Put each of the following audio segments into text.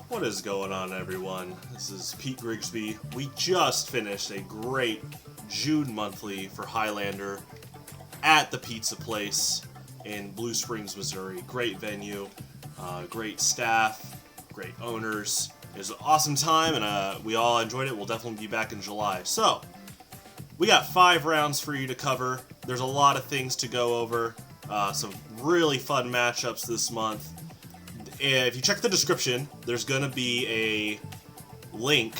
What is going on, everyone? This is Pete Grigsby. We just finished a great June monthly for Highlander at the Pizza Place in Blue Springs, Missouri. Great venue, great staff, great owners. It was an awesome time, and we all enjoyed it. We'll definitely be back in July. So, we got 5 rounds for you to cover. There's a lot of things to go over. Some really fun matchups this month. If you check the description, there's going to be a link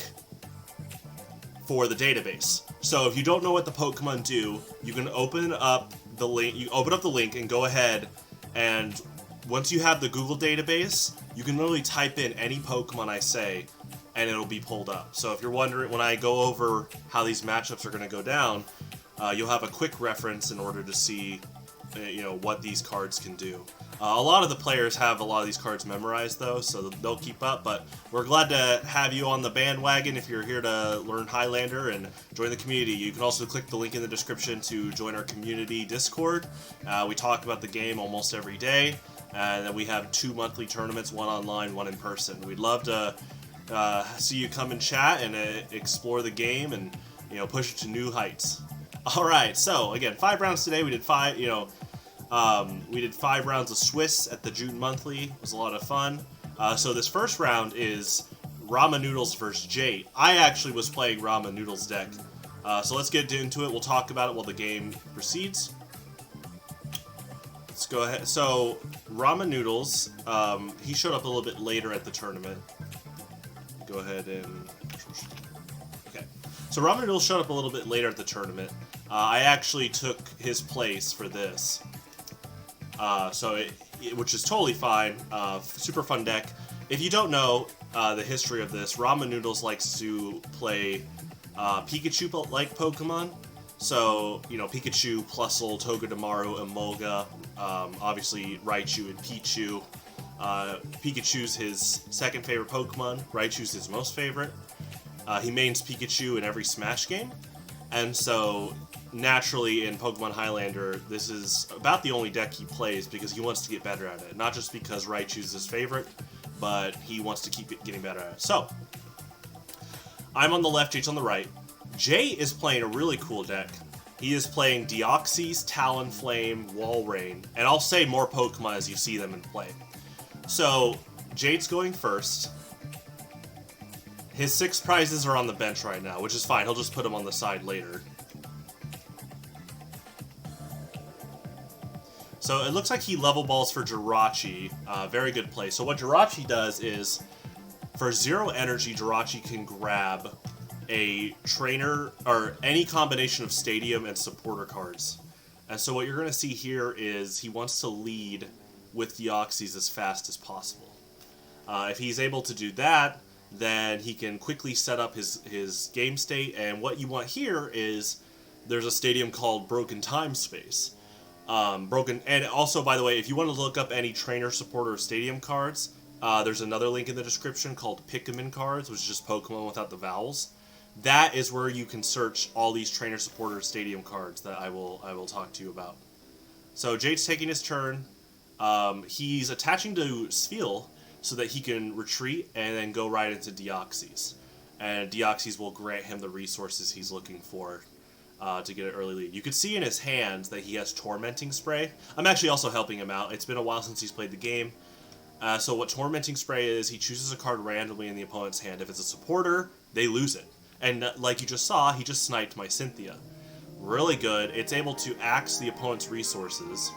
for the database. So if you don't know what the Pokemon do, you can open up the link. You open up the link and go ahead, and once you have the Google database, you can literally type in any Pokemon I say, and it'll be pulled up. So if you're wondering, when I go over how these matchups are going to go down, you'll have a quick reference in order to see, what these cards can do. A lot of the players have a lot of these cards memorized, though, so they'll keep up, but we're glad to have you on the bandwagon if you're here to learn Highlander and join the community. You can also click the link in the description to join our community Discord. We talk about the game almost every day, and then we have 2 monthly tournaments, one online, one in person. We'd love to see you come and chat and explore the game and, push it to new heights. Alright, so, again, 5 rounds today. We did 5, we did 5 rounds of Swiss at the June monthly. It was a lot of fun. So this first round is Rahma Noodles versus Jate. I actually was playing Rahma Noodles deck. So let's get into it. We'll talk about it while the game proceeds. Let's go ahead. So Rahma Noodles, he showed up a little bit later at the tournament. Go ahead and... Okay. So Rahma Noodles showed up a little bit later at the tournament. I actually took his place for this. Which is totally fine. Super fun deck. If you don't know the history of this, Rahma Noodles likes to play Pikachu-like Pokemon. So, Pikachu, Plusle, Togedemaru, Emolga, obviously Raichu and Pichu. Pikachu's his second favorite Pokemon. Raichu's his most favorite. He mains Pikachu in every Smash game. And so, naturally, in Pokemon Highlander, this is about the only deck he plays because he wants to get better at it. Not just because Raichu's his favorite, but he wants to keep getting better at it. So, I'm on the left, Jate's on the right. Jay is playing a really cool deck. He is playing Deoxys, Talonflame, Walrein, and I'll say more Pokemon as you see them in play. So, Jate's going first. His 6 prizes are on the bench right now, which is fine. He'll just put them on the side later. So it looks like he level balls for Jirachi. Very good play. So what Jirachi does is, for 0 energy, Jirachi can grab a trainer, or any combination of stadium and supporter cards. And so what you're going to see here is he wants to lead with Deoxys as fast as possible. If he's able to do that, then he can quickly set up his game state. And what you want here is, there's a stadium called Broken Time Space. And also, by the way, if you want to look up any trainer, supporter, or stadium cards, there's another link in the description called Pikmin cards, which is just Pokemon without the vowels. That is where you can search all these trainer, supporter, stadium cards that I will talk to you about. So Jade's taking his turn. He's attaching to Spheal so that he can retreat and then go right into Deoxys. And Deoxys will grant him the resources he's looking for to get an early lead. You can see in his hands that he has Tormenting Spray. I'm actually also helping him out. It's been a while since he's played the game. So what Tormenting Spray is, he chooses a card randomly in the opponent's hand. If it's a supporter, they lose it. And like you just saw, he just sniped my Cynthia. Really good. It's able to axe the opponent's resources.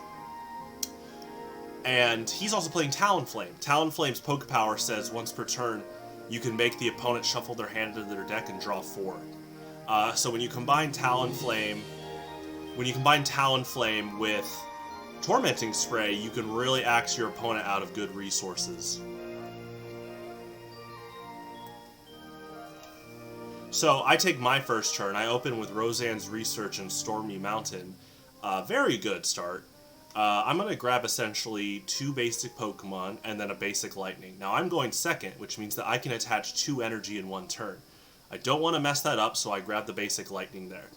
And he's also playing Talonflame. Talonflame's Poke Power says once per turn, you can make the opponent shuffle their hand into their deck and draw 4. So when you combine Talonflame with Tormenting Spray, you can really axe your opponent out of good resources. So I take my first turn. I open with Roseanne's Research and Stormy Mountain. Very good start. I'm going to grab essentially 2 basic Pokemon and then a basic Lightning. Now I'm going second, which means that I can attach 2 energy in 1 turn. I don't want to mess that up, so I grab the basic Lightning there.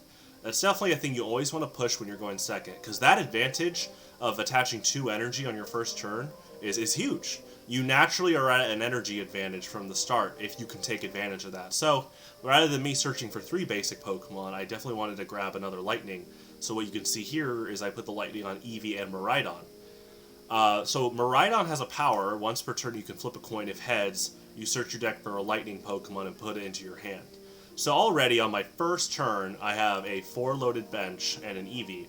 That's definitely a thing you always want to push when you're going second, because that advantage of attaching 2 energy on your first turn is huge. you naturally are at an energy advantage from the start if you can take advantage of that. So, rather than me searching for 3 basic Pokemon, I definitely wanted to grab another Lightning. So what you can see here is I put the Lightning on Eevee and Miraidon. So Miraidon has a power. Once per turn you can flip a coin. If heads, you search your deck for a Lightning Pokemon and put it into your hand. So already on my first turn, I have a 4-loaded bench and an Eevee.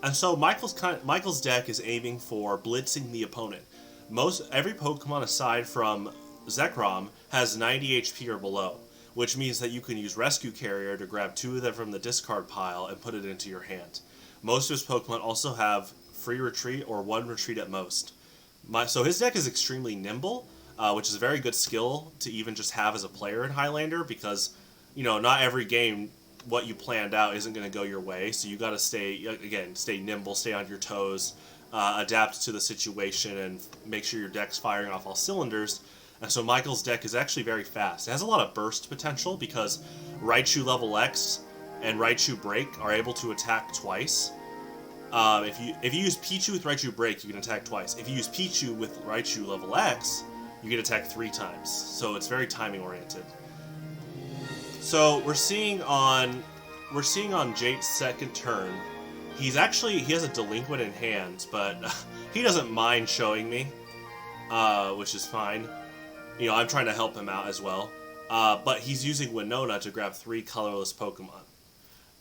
And so Michael's deck is aiming for blitzing the opponent. Every Pokemon aside from Zekrom has 90 HP or below, which means that you can use Rescue Carrier to grab 2 of them from the discard pile and put it into your hand. Most of his Pokemon also have free retreat or 1 retreat at most. So his deck is extremely nimble, which is a very good skill to even just have as a player in Highlander, because, you know, not every game what you planned out isn't going to go your way, so you got to stay nimble, stay on your toes, adapt to the situation, and make sure your deck's firing off all cylinders. And so Michael's deck is actually very fast. It has a lot of burst potential because Raichu level X and Raichu Break are able to attack twice. If you use Pichu with Raichu Break, you can attack twice. If you use Pichu with Raichu level X, you can attack 3 times. So it's very timing oriented. So we're seeing on Jate's second turn, he has a Delinquent in hand, but he doesn't mind showing me, which is fine. You know, I'm trying to help him out as well. But he's using Winona to grab 3 colorless Pokemon.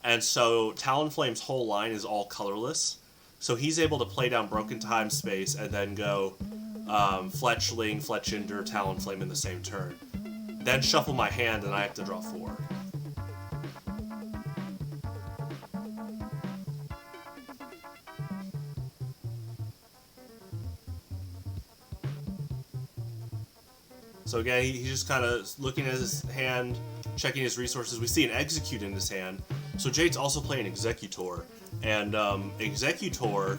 And so Talonflame's whole line is all colorless. So he's able to play down Broken Time Space and then go Fletchling, Fletchinder, Talonflame in the same turn. Then shuffle my hand and I have to draw 4. So again, he's just kind of looking at his hand, checking his resources. We see an Execute in his hand. So Jade's also playing Executor. And Executor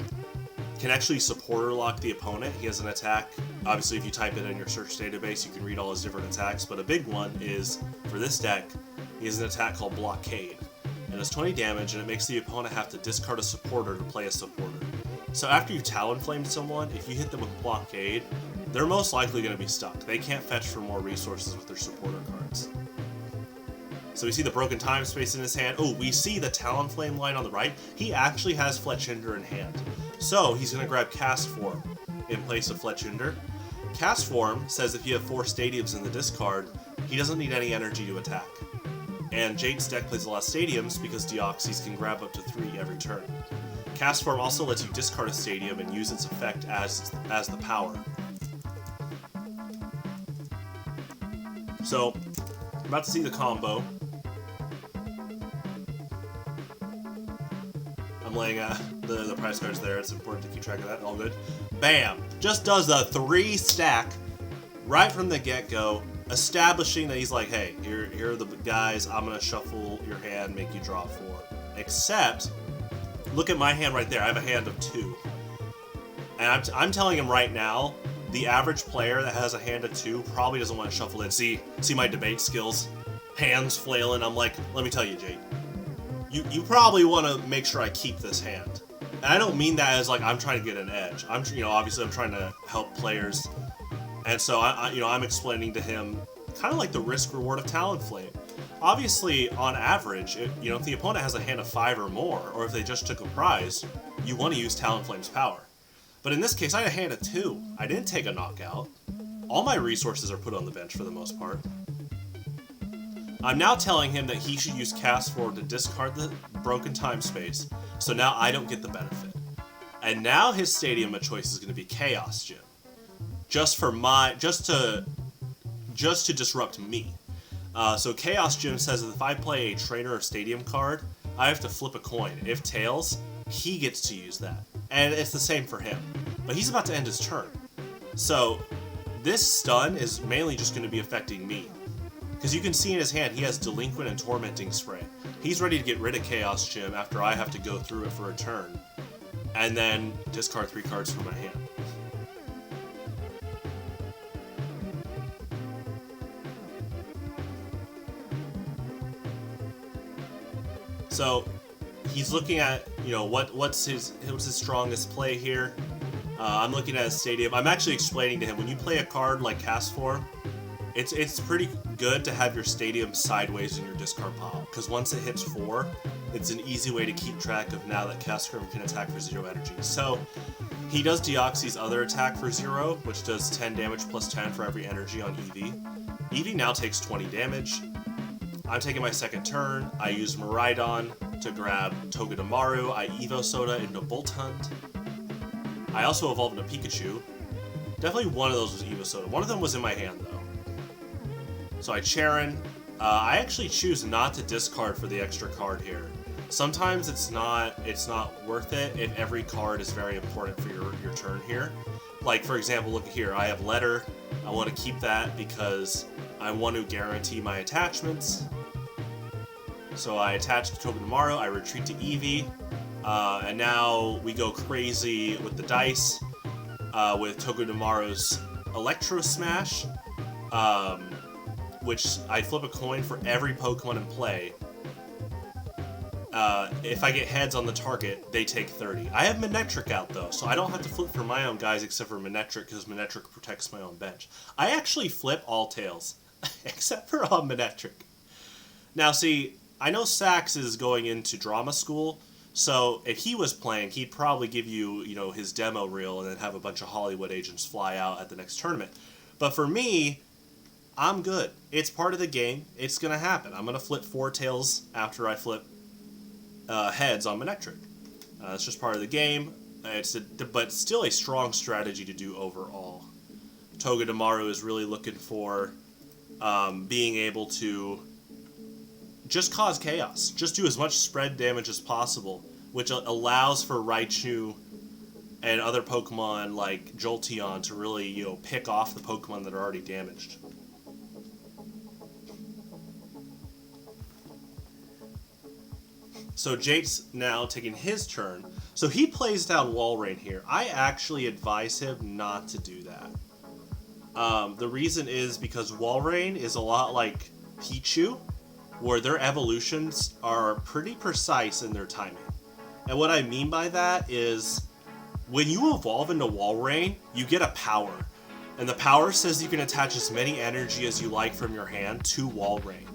can actually supporter lock the opponent. He has an attack. Obviously, if you type it in your search database, you can read all his different attacks. But a big one is, for this deck, he has an attack called Blockade. And it's 20 damage, and it makes the opponent have to discard a supporter to play a supporter. So after you Talonflame someone, if you hit them with Blockade, they're most likely going to be stuck. They can't fetch for more resources with their supporter cards. So we see the Broken Time Space in his hand. Oh, we see the Talonflame line on the right. He actually has Fletchinder in hand. So he's going to grab Castform in place of Fletchinder. Castform says if you have 4 stadiums in the discard, he doesn't need any energy to attack. And Jade's deck plays a lot of stadiums because Deoxys can grab up to 3 every turn. Castform also lets you discard a stadium and use its effect as the power. So, I'm about to see the combo. I'm laying the prize cards there. It's important to keep track of that. All good. Bam! Just does a 3 stack right from the get-go, establishing that he's like, hey, here are the guys. I'm going to shuffle your hand, make you draw 4. Except, look at my hand right there. I have a hand of 2. And I'm telling him right now, the average player that has a hand of 2 probably doesn't want to shuffle in. See my debate skills? Hands flailing. I'm like, let me tell you, Jate. You probably want to make sure I keep this hand. And I don't mean that as like I'm trying to get an edge. Obviously I'm trying to help players. And so I'm explaining to him kind of like the risk reward of Talonflame. Obviously, on average, if the opponent has a hand of 5 or more, or if they just took a prize, you want to use Talonflame's power. But in this case, I had a hand of 2. I didn't take a knockout. All my resources are put on the bench for the most part. I'm now telling him that he should use Castform to discard the Broken Time Space, so now I don't get the benefit. And now his stadium of choice is going to be Chaos Gym. Just to disrupt me. So Chaos Gym says that if I play a trainer or stadium card, I have to flip a coin. If tails, he gets to use that. And it's the same for him. But he's about to end his turn. So this stun is mainly just going to be affecting me. Because you can see in his hand, he has Delinquent and Tormenting Spray. He's ready to get rid of Chaos Gym after I have to go through it for a turn. And then discard 3 cards from my hand. So he's looking at, what's his strongest play here. I'm looking at his stadium. I'm actually explaining to him, when you play a card like Castform, it's pretty good to have your stadium sideways in your discard pile, because once it hits 4, it's an easy way to keep track of now that Castform can attack for 0 energy. So he does Deoxys' other attack for 0, which does 10 damage plus 10 for every energy on EV. EV now takes 20 damage. I'm taking my second turn. I use Miraidon to grab Togedemaru. I Evo Soda into Bolt Hunt. I also evolved into Pikachu. Definitely one of those was Evo Soda. One of them was in my hand, though. So I Charon. I actually choose not to discard for the extra card here. Sometimes it's not worth it if every card is very important for your turn here. Like, for example, look here. I have Letter. I want to keep that because I want to guarantee my attachments. So I attach to Togedemaru. I retreat to Eevee. And now we go crazy with the dice with Togedemaru's Electro Smash, which I flip a coin for every Pokemon in play. If I get heads on the target, they take 30. I have Manectric out, though, so I don't have to flip for my own guys except for Manectric, because Manectric protects my own bench. I actually flip all tails, except for on Manectric. Now, see, I know Sax is going into drama school, so if he was playing, he'd probably give you, his demo reel and then have a bunch of Hollywood agents fly out at the next tournament. But for me, I'm good. It's part of the game. It's going to happen. I'm going to flip 4 tails after I flip heads on Manectric. It's just part of the game. But still a strong strategy to do overall. Togedemaru is really looking for being able to just cause chaos. Just do as much spread damage as possible, which allows for Raichu and other Pokemon like Jolteon to really, pick off the Pokemon that are already damaged. So Jate's now taking his turn. So he plays down Walrein here. I actually advise him not to do that. The reason is because Walrein is a lot like Pichu, where their evolutions are pretty precise in their timing. And what I mean by that is, when you evolve into Walrein, you get a power. And the power says you can attach as many energy as you like from your hand to Walrein.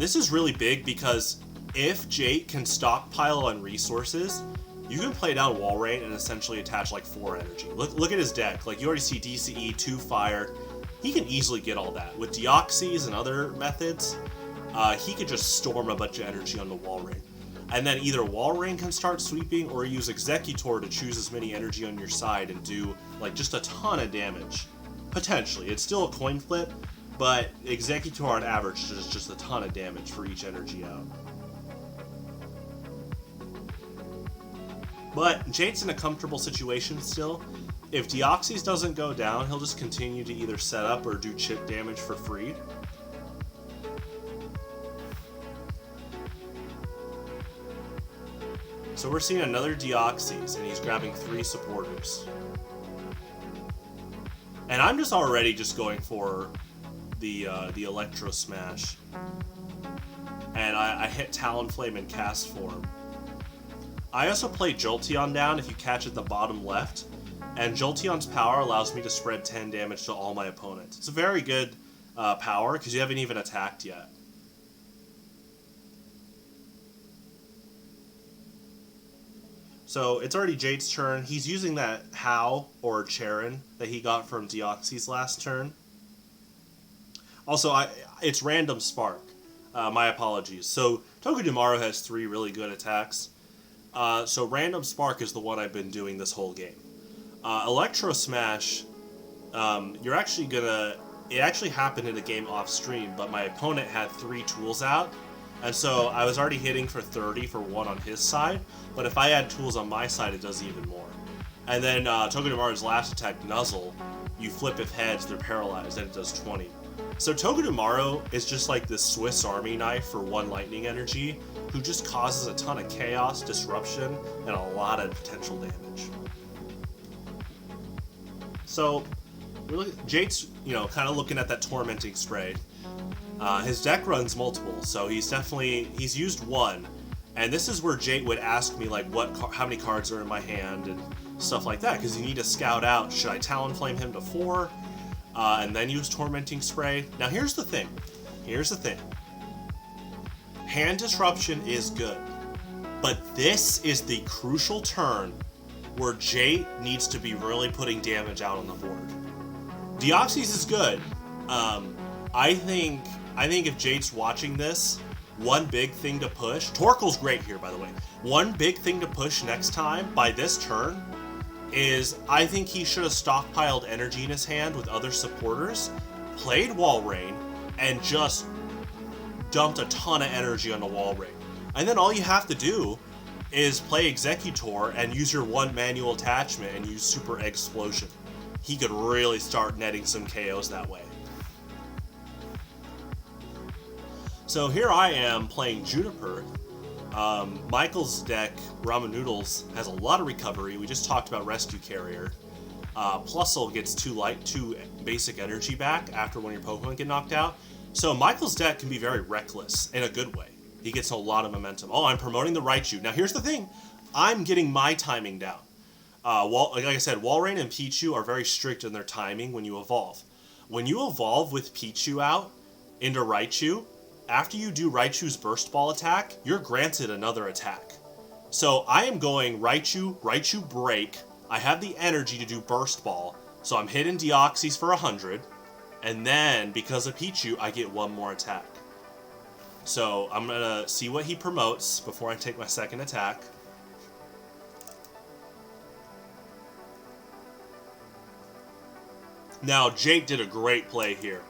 This is really big because if Jate can stockpile on resources, you can play down Walrein and essentially attach like 4 energy. Look at his deck. Like, you already see DCE, 2 fire. He can easily get all that. With Deoxys and other methods, he could just storm a bunch of energy on the Walrein. And then either Walrein can start sweeping, or use Executor to choose as many energy on your side and do like just a ton of damage. Potentially. It's still a coin flip, but Executor on average does just a ton of damage for each energy out. But Jate's in a comfortable situation still. If Deoxys doesn't go down, he'll just continue to either set up or do chip damage for free. So we're seeing another Deoxys, and he's grabbing 3 supporters. And I'm just already just going for the Electro Smash. And I hit Talonflame and Castform. I also play Jolteon down if you catch at the bottom left, and Jolteon's power allows me to spread 10 damage to all my opponents. It's a very good power, because you haven't even attacked yet. So it's already Jate's turn. He's using that How or Charon that he got from Deoxys last turn. Also, it's Random Spark. My apologies. So Togedemaru has 3 really good attacks. So Random Spark is the one I've been doing this whole game. Electro Smash, you're actually gonna... It actually happened in a game off stream, but my opponent had 3 tools out, and so I was already hitting for 30 for 1 on his side, but if I add tools on my side, it does even more. And then Togedemaru's last attack, Nuzzle, you flip if heads, they're paralyzed, and it does 20. So Togedemaru is just like this Swiss Army knife for 1 lightning energy, who just causes a ton of chaos, disruption, and a lot of potential damage. So, Jate's, kind of looking at that Tormenting Spray. His deck runs multiple, so he's used 1. And this is where Jate would ask me, like, how many cards are in my hand, and stuff like that, because you need to scout out, should I Talonflame him to 4, and then use Tormenting Spray? Now here's the thing. Hand Disruption is good, but this is the crucial turn where Jate needs to be really putting damage out on the board. Deoxys is good. I think if Jate's watching this, one big thing to push... Torkoal's great here, by the way. One big thing to push next time, by this turn, is I think he should have stockpiled energy in his hand with other supporters, played Walrein, and just dumped a ton of energy on the Walrein. And then all you have to do is play Executor and use your one manual attachment and use Super Explosion. He could really start netting some KOs that way. So here I am playing Juniper. Michael's deck, Rahma Noodles, has a lot of recovery. We just talked about Rescue Carrier. Plusle gets 2 basic energy back after one of your Pokemon get knocked out. So Michael's deck can be very reckless in a good way. He gets a lot of momentum. Oh, I'm promoting the Raichu. Now here's the thing. I'm getting my timing down. Like I said, Walrein and Pichu are very strict in their timing when you evolve. When you evolve with Pichu out into Raichu, after you do Raichu's Burst Ball attack, you're granted another attack. So I am going Raichu Break. I have the energy to do Burst Ball, so I'm hitting Deoxys for 100, and then, because of Pichu, I get one more attack. So I'm going to see what he promotes before I take my second attack. Now, Jake did a great play here.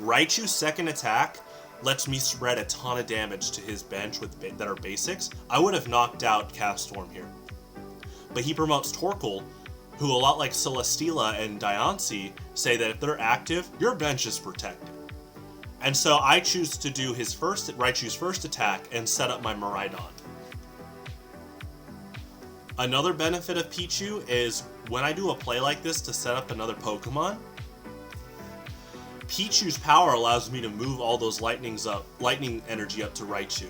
Raichu's second attack lets me spread a ton of damage to his bench that are basics. I would have knocked out Castform here. But he promotes Torkoal, who, a lot like Celesteela and Diancie, say that if they're active, your bench is protected. And so I choose to do Raichu's first attack and set up my Miraidon. Another benefit of Pichu is when I do a play like this to set up another Pokemon, Pichu's power allows me to move all those lightning energy up to Raichu.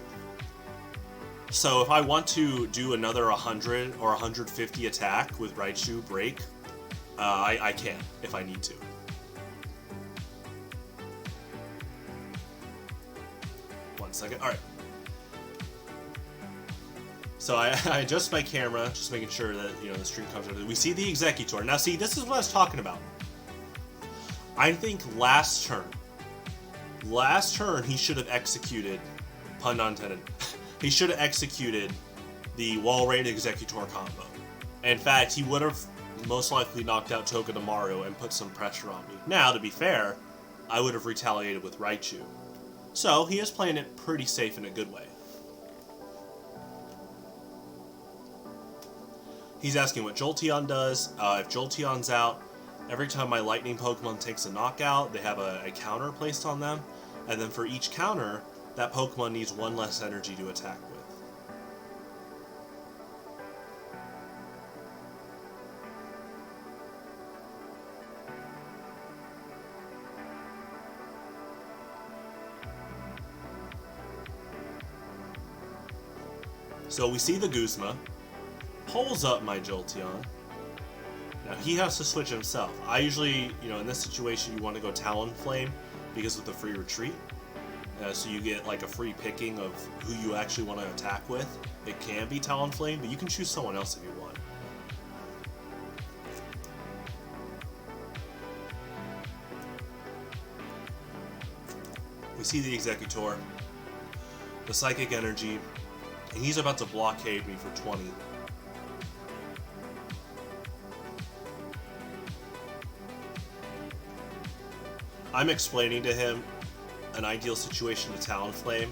So if I want to do another 100 or 150 attack with Raichu Break, I can if I need to. One second. All right. So I adjust my camera, just making sure that the stream comes over. We see the Executor. Now, see, this is what I was talking about. I think last turn he should have executed, pun not intended, he should have executed the Walrein Executor combo. In fact, he would have most likely knocked out Togedemaru and put some pressure on me. Now, to be fair, I would have retaliated with Raichu. So, he is playing it pretty safe in a good way. He's asking what Jolteon does. If Jolteon's out, every time my Lightning Pokemon takes a knockout, they have a counter placed on them. And then for each counter, that Pokemon needs 1 less energy to attack with. So we see the Guzma, pulls up my Jolteon. Now he has to switch himself. I usually, in this situation, you want to go Talonflame because of the free retreat. So you get like a free picking of who you actually want to attack with. It can be Talonflame, but you can choose someone else if you want. We see the Executor, the Psychic Energy, and he's about to blockade me for 20. I'm explaining to him an ideal situation to Talonflame.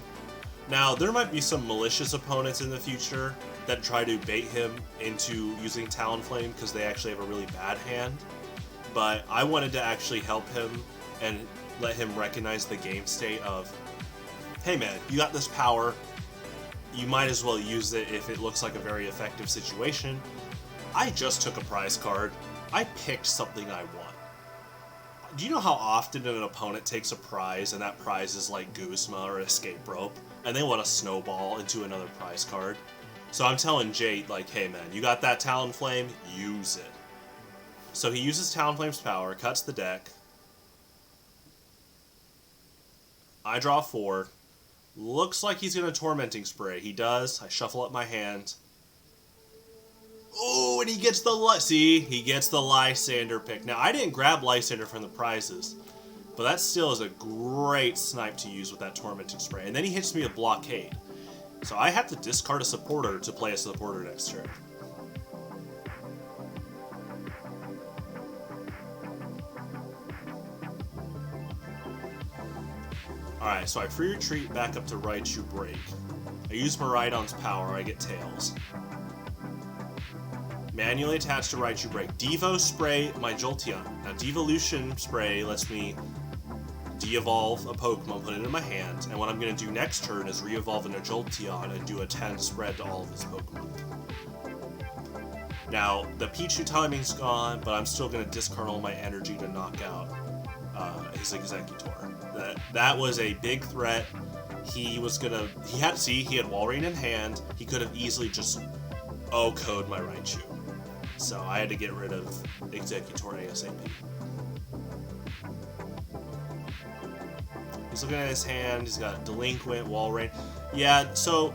Now, there might be some malicious opponents in the future that try to bait him into using Talonflame because they actually have a really bad hand. But I wanted to actually help him and let him recognize the game state of, hey man, you got this power, you might as well use it if it looks like a very effective situation. I just took a prize card. I picked something I want. Do you know how often an opponent takes a prize and that prize is like Guzma or Escape Rope, and they want to snowball into another prize card? So I'm telling Jate, like, hey man, you got that Talonflame, use it. So he uses Talonflame's power, cuts the deck. I draw 4. Looks like he's going to Tormenting Spray. He does. I shuffle up my hand. Oh, and he gets the... See? He gets the Lysander pick. Now, I didn't grab Lysander from the prizes, but that still is a great snipe to use with that Tormenting Spray. And then he hits me with Blockade. So I have to discard a supporter to play a supporter next turn. Alright, so I free retreat back up to Raichu Break. I use Miraidon's power, I get Tails. Manually attached to Raichu Break. Devo Spray my Jolteon. Now, Devolution Spray lets me de-evolve a Pokemon, put it in my hand, and what I'm going to do next turn is re-evolve in a Jolteon and do a 10 spread to all of his Pokemon. Now, the Pichu timing's gone, but I'm still going to discard all my energy to knock out his Executor. That was a big threat. He had Walrein in hand. He could have easily just O-code my Raichu. So I had to get rid of Executor ASAP. He's looking at his hand. He's got Delinquent, Walrein. Yeah, so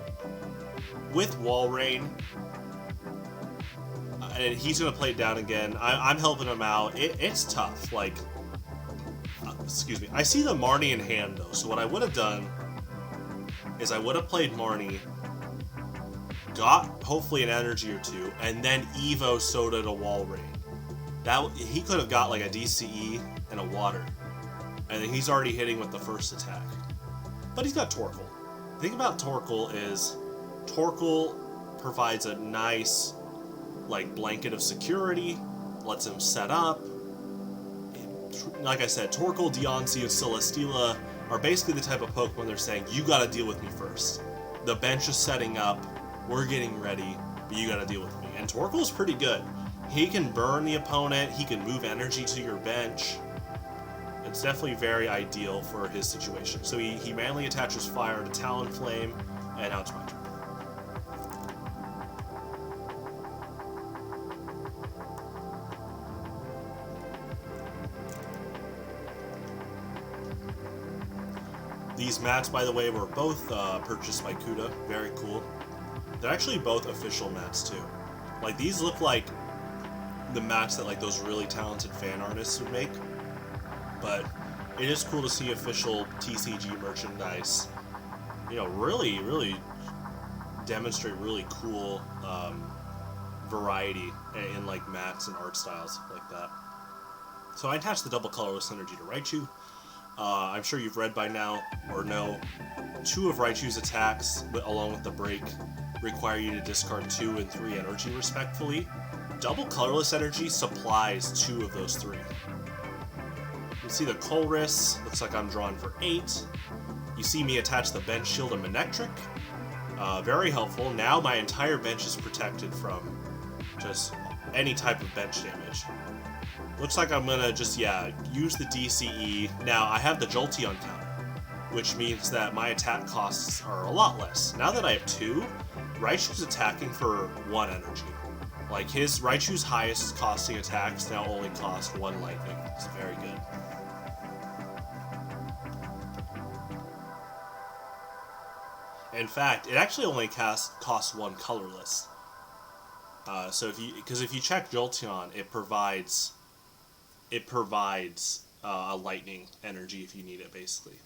with Walrein, and he's going to play it down again. I'm helping him out. It's tough. Like, excuse me. I see the Marnie in hand, though. So what I would have done is I would have played Marnie, got hopefully an energy or two, and then Evo Soda to Walrein. He could have got like a DCE and a Water. And then he's already hitting with the first attack. But he's got Torkoal. The thing about Torkoal is Torkoal provides a nice like blanket of security, lets him set up. Like I said, Torkoal, Deoxys, and Celesteela are basically the type of Pokemon they're saying, you gotta deal with me first. The bench is setting up, we're getting ready, but you gotta deal with me. And Torkoal's pretty good. He can burn the opponent, he can move energy to your bench. It's definitely very ideal for his situation. So he manually attaches fire to Talonflame, and now it's my turn. These mats, by the way, were both purchased by Cuda. Very cool. They're actually both official mats, too. Like, these look like the mats that, like, those really talented fan artists would make. But it is cool to see official TCG merchandise, you know, really, really demonstrate really cool variety in, like, mats and art styles like that. So I attached the double colorless energy to Raichu. I'm sure you've read by now, or know, 2 of Raichu's attacks, along with the break, require you to discard 2 and 3 energy respectively. Double colorless energy supplies 2 of those 3. You see the Colress, looks like I'm drawn for 8. You see me attach the bench shield and Manectric. Very helpful. Now my entire bench is protected from just any type of bench damage. Looks like I'm gonna just, use the DCE. Now, I have the Jolteon counter, which means that my attack costs are a lot less. Now that I have 2, Raichu's attacking for 1 energy. Like, Raichu's highest costing attacks now only cost 1 lightning. It's very good. In fact, it actually only costs 1 colorless. So if you check Jolteon, it provides a lightning energy if you need it, basically.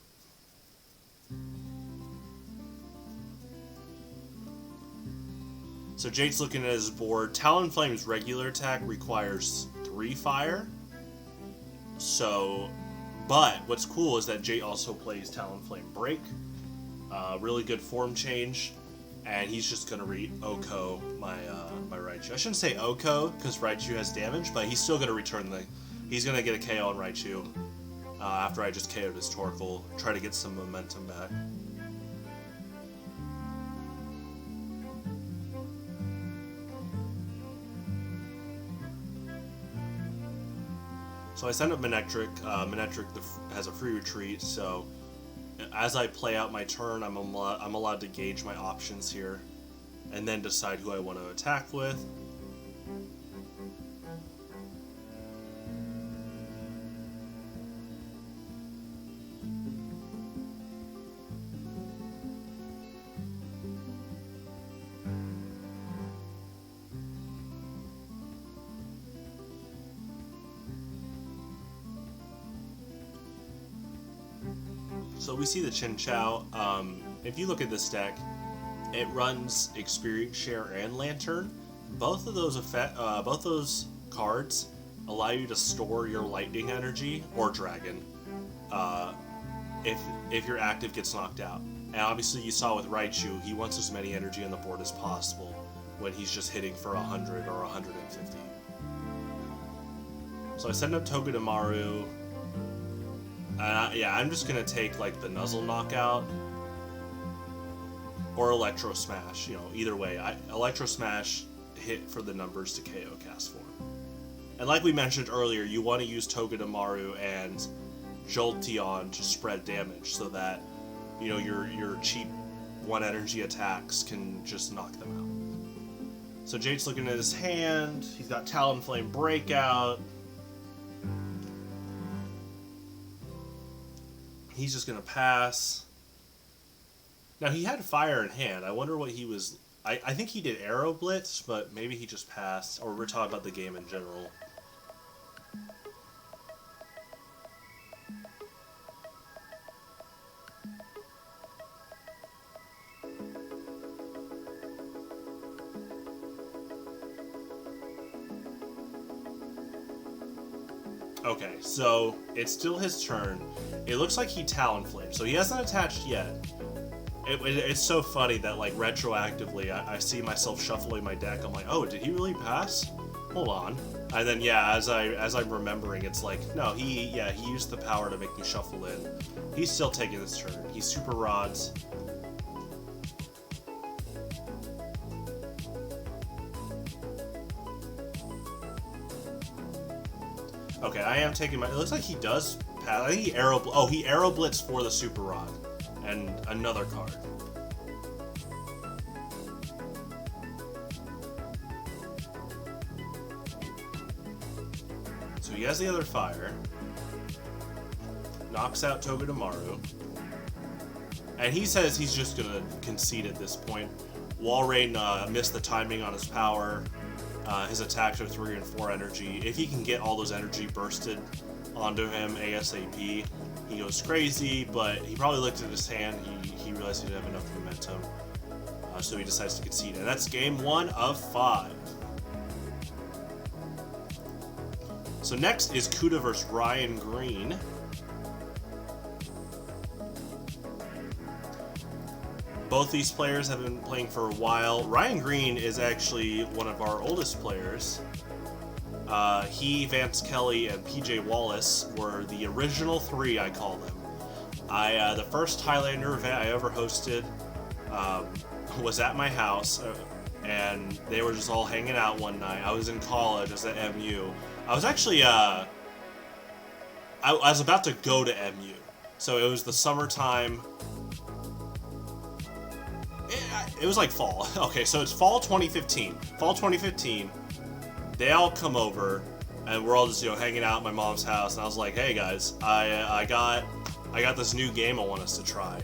So Jate's looking at his board. Talonflame's regular attack requires 3 fire. But what's cool is that Jate also plays Talonflame Break. Really good form change. And he's just going to re-Oko my Raichu. I shouldn't say Oko, because Raichu has damage, but he's still going to return He's going to get a KO on Raichu after I just KO'd his Torkoal. Try to get some momentum back. So I send up Manectric. Manectric has a free retreat, so as I play out my turn, I'm allowed to gauge my options here. and then decide who I want to attack with. So we see the Chinchou. If you look at this deck, it runs Experience Share and Lanturn. Both of those both those cards allow you to store your Lightning energy or Dragon if your active gets knocked out. And obviously, you saw with Raichu, he wants as many energy on the board as possible when he's just hitting for 100 or 150. So I send up Togedemaru. Yeah, I'm just gonna take like the Nuzzle Knockout or Electro Smash. You know, either way, Electro Smash hit for the numbers to KO Castform. And like we mentioned earlier, you want to use Togedemaru and Jolteon to spread damage so that you know your cheap 1 energy attacks can just knock them out. So Jate's looking at his hand. He's got Talonflame Breakout. He's just going to pass. Now, he had fire in hand. I wonder what he was... I think he did Arrow Blitz, but maybe he just passed. Or we're talking about the game in general. Okay, so it's still his turn. It looks like he Talonflame, so he hasn't attached yet. It's so funny that, like, retroactively, I see myself shuffling my deck. I'm like, oh, did he really pass? Hold on. And then, yeah, as I'm remembering, it's like, no, he used the power to make me shuffle in. He's still taking his turn. He Super Rods. Okay, I am taking my... It looks like he does pass. I think he Arrow... Oh, he Arrow Blitz for the Super Rod. And another card. So he has the other fire. Knocks out Togedemaru. And he says he's just going to concede at this point. Walrein missed the timing on his power. His attacks are 3 and 4 energy. If he can get all those energy bursted onto him ASAP, he goes crazy, but he probably looked at his hand. He realized he didn't have enough momentum. So he decides to concede. And that's game 1 of 5. So next is Cuda versus Ryan Green. Both these players have been playing for a while. Ryan Green is actually one of our oldest players. He, Vance Kelly, and PJ Wallace were the original 3, I call them. The first Highlander event I ever hosted was at my house, and they were just all hanging out one night. I was in college, I was at MU. I was actually, I was about to go to MU. So it was the summertime. It was like fall. Okay, so it's fall 2015. Fall 2015, they all come over, and we're all just, hanging out at my mom's house, and I was like, hey guys, I got this new game I want us to try.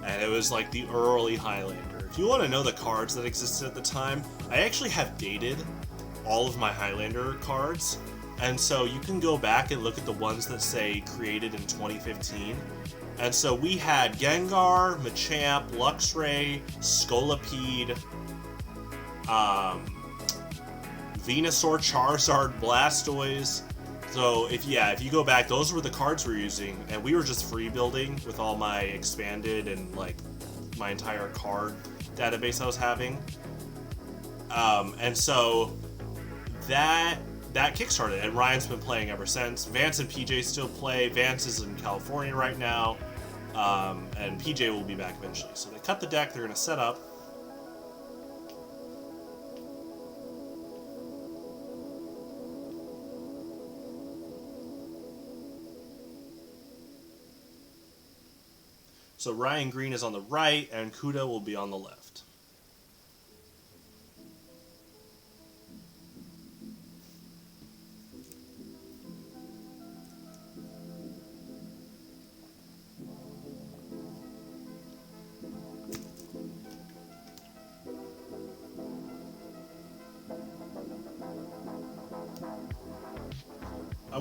And it was like the early Highlander. If you want to know the cards that existed at the time, I actually have dated all of my Highlander cards, and so you can go back and look at the ones that say created in 2015. And so we had Gengar, Machamp, Luxray, Scolipede, Venusaur, Charizard, Blastoise. So if you go back, those were the cards we were using, and we were just free building with all my expanded and like my entire card database I was having. And so that kickstarted, and Ryan's been playing ever since. Vance and PJ still play. Vance is in California right now, and PJ will be back eventually. So they cut the deck. They're going to set up. So Ryan Green is on the right, and Cuda will be on the left.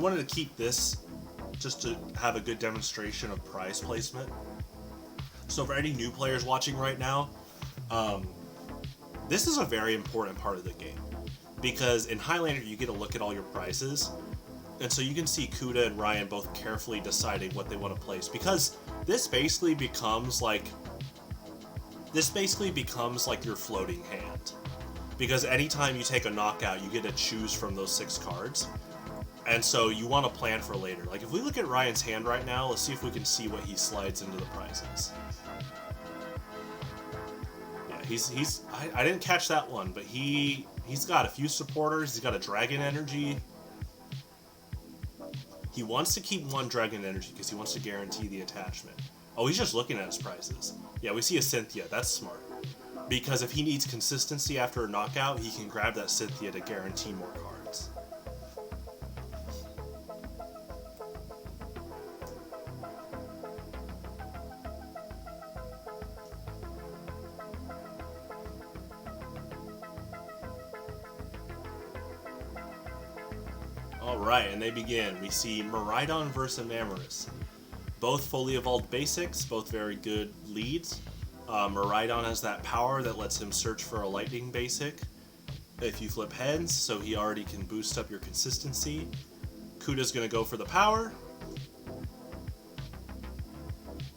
wanted to keep this just to have a good demonstration of prize placement. So for any new players watching right now, this is a very important part of the game. Because in Highlander, you get to look at all your prizes. And so you can see Cuda and Ryan both carefully deciding what they want to place. Because this basically becomes like your floating hand. Because anytime you take a knockout, you get to choose from those 6 cards. And so you want to plan for later. Like if we look at Ryan's hand right now, let's see if we can see what he slides into the prizes. Yeah, I didn't catch that one, but he's got a few supporters. He's got a Dragon Energy. He wants to keep 1 Dragon Energy because he wants to guarantee the attachment. Oh, he's just looking at his prizes. Yeah, we see a Cynthia. That's smart. Because if he needs consistency after a knockout, he can grab that Cynthia to guarantee more cards. Alright, and they begin. We see Miraidon versus Enamorus. Both fully evolved basics, both very good leads. Miraidon has that power that lets him search for a lightning basic if you flip heads, so he already can boost up your consistency. Cuda's going to go for the power.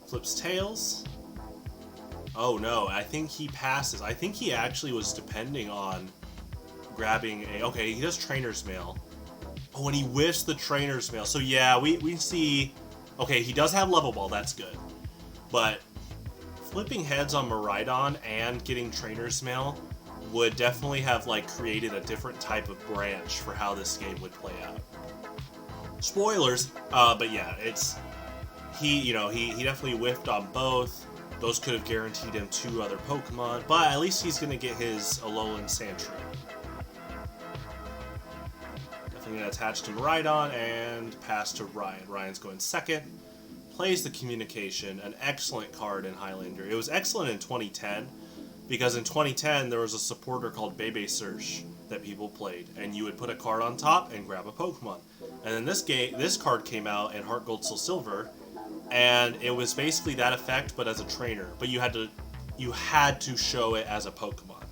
Flips tails. Oh no, I think he passes. I think he actually was depending on grabbing a... Okay, he does Trainer's Mail. Oh, and he whiffs the Trainer's Mail. So yeah, we see... Okay, he does have Level Ball, that's good. But flipping heads on Miraidon and getting Trainer's Mail would definitely have like created a different type of branch for how this game would play out. Spoilers, but yeah, it's... He definitely whiffed on both. Those could have guaranteed him 2 other Pokemon, but at least he's going to get his Alolan Sandshrew. Definitely going to attach to Miraidon and pass to Ryan. Ryan's going second. Plays the Communication, an excellent card in Highlander. It was excellent in 2010, because in 2010 there was a supporter called Bebe Search that people played, and you would put a card on top and grab a Pokemon. And then this card came out in Heart Gold Soul Silver, and it was basically that effect, but as a trainer. But you had to show it as a Pokemon.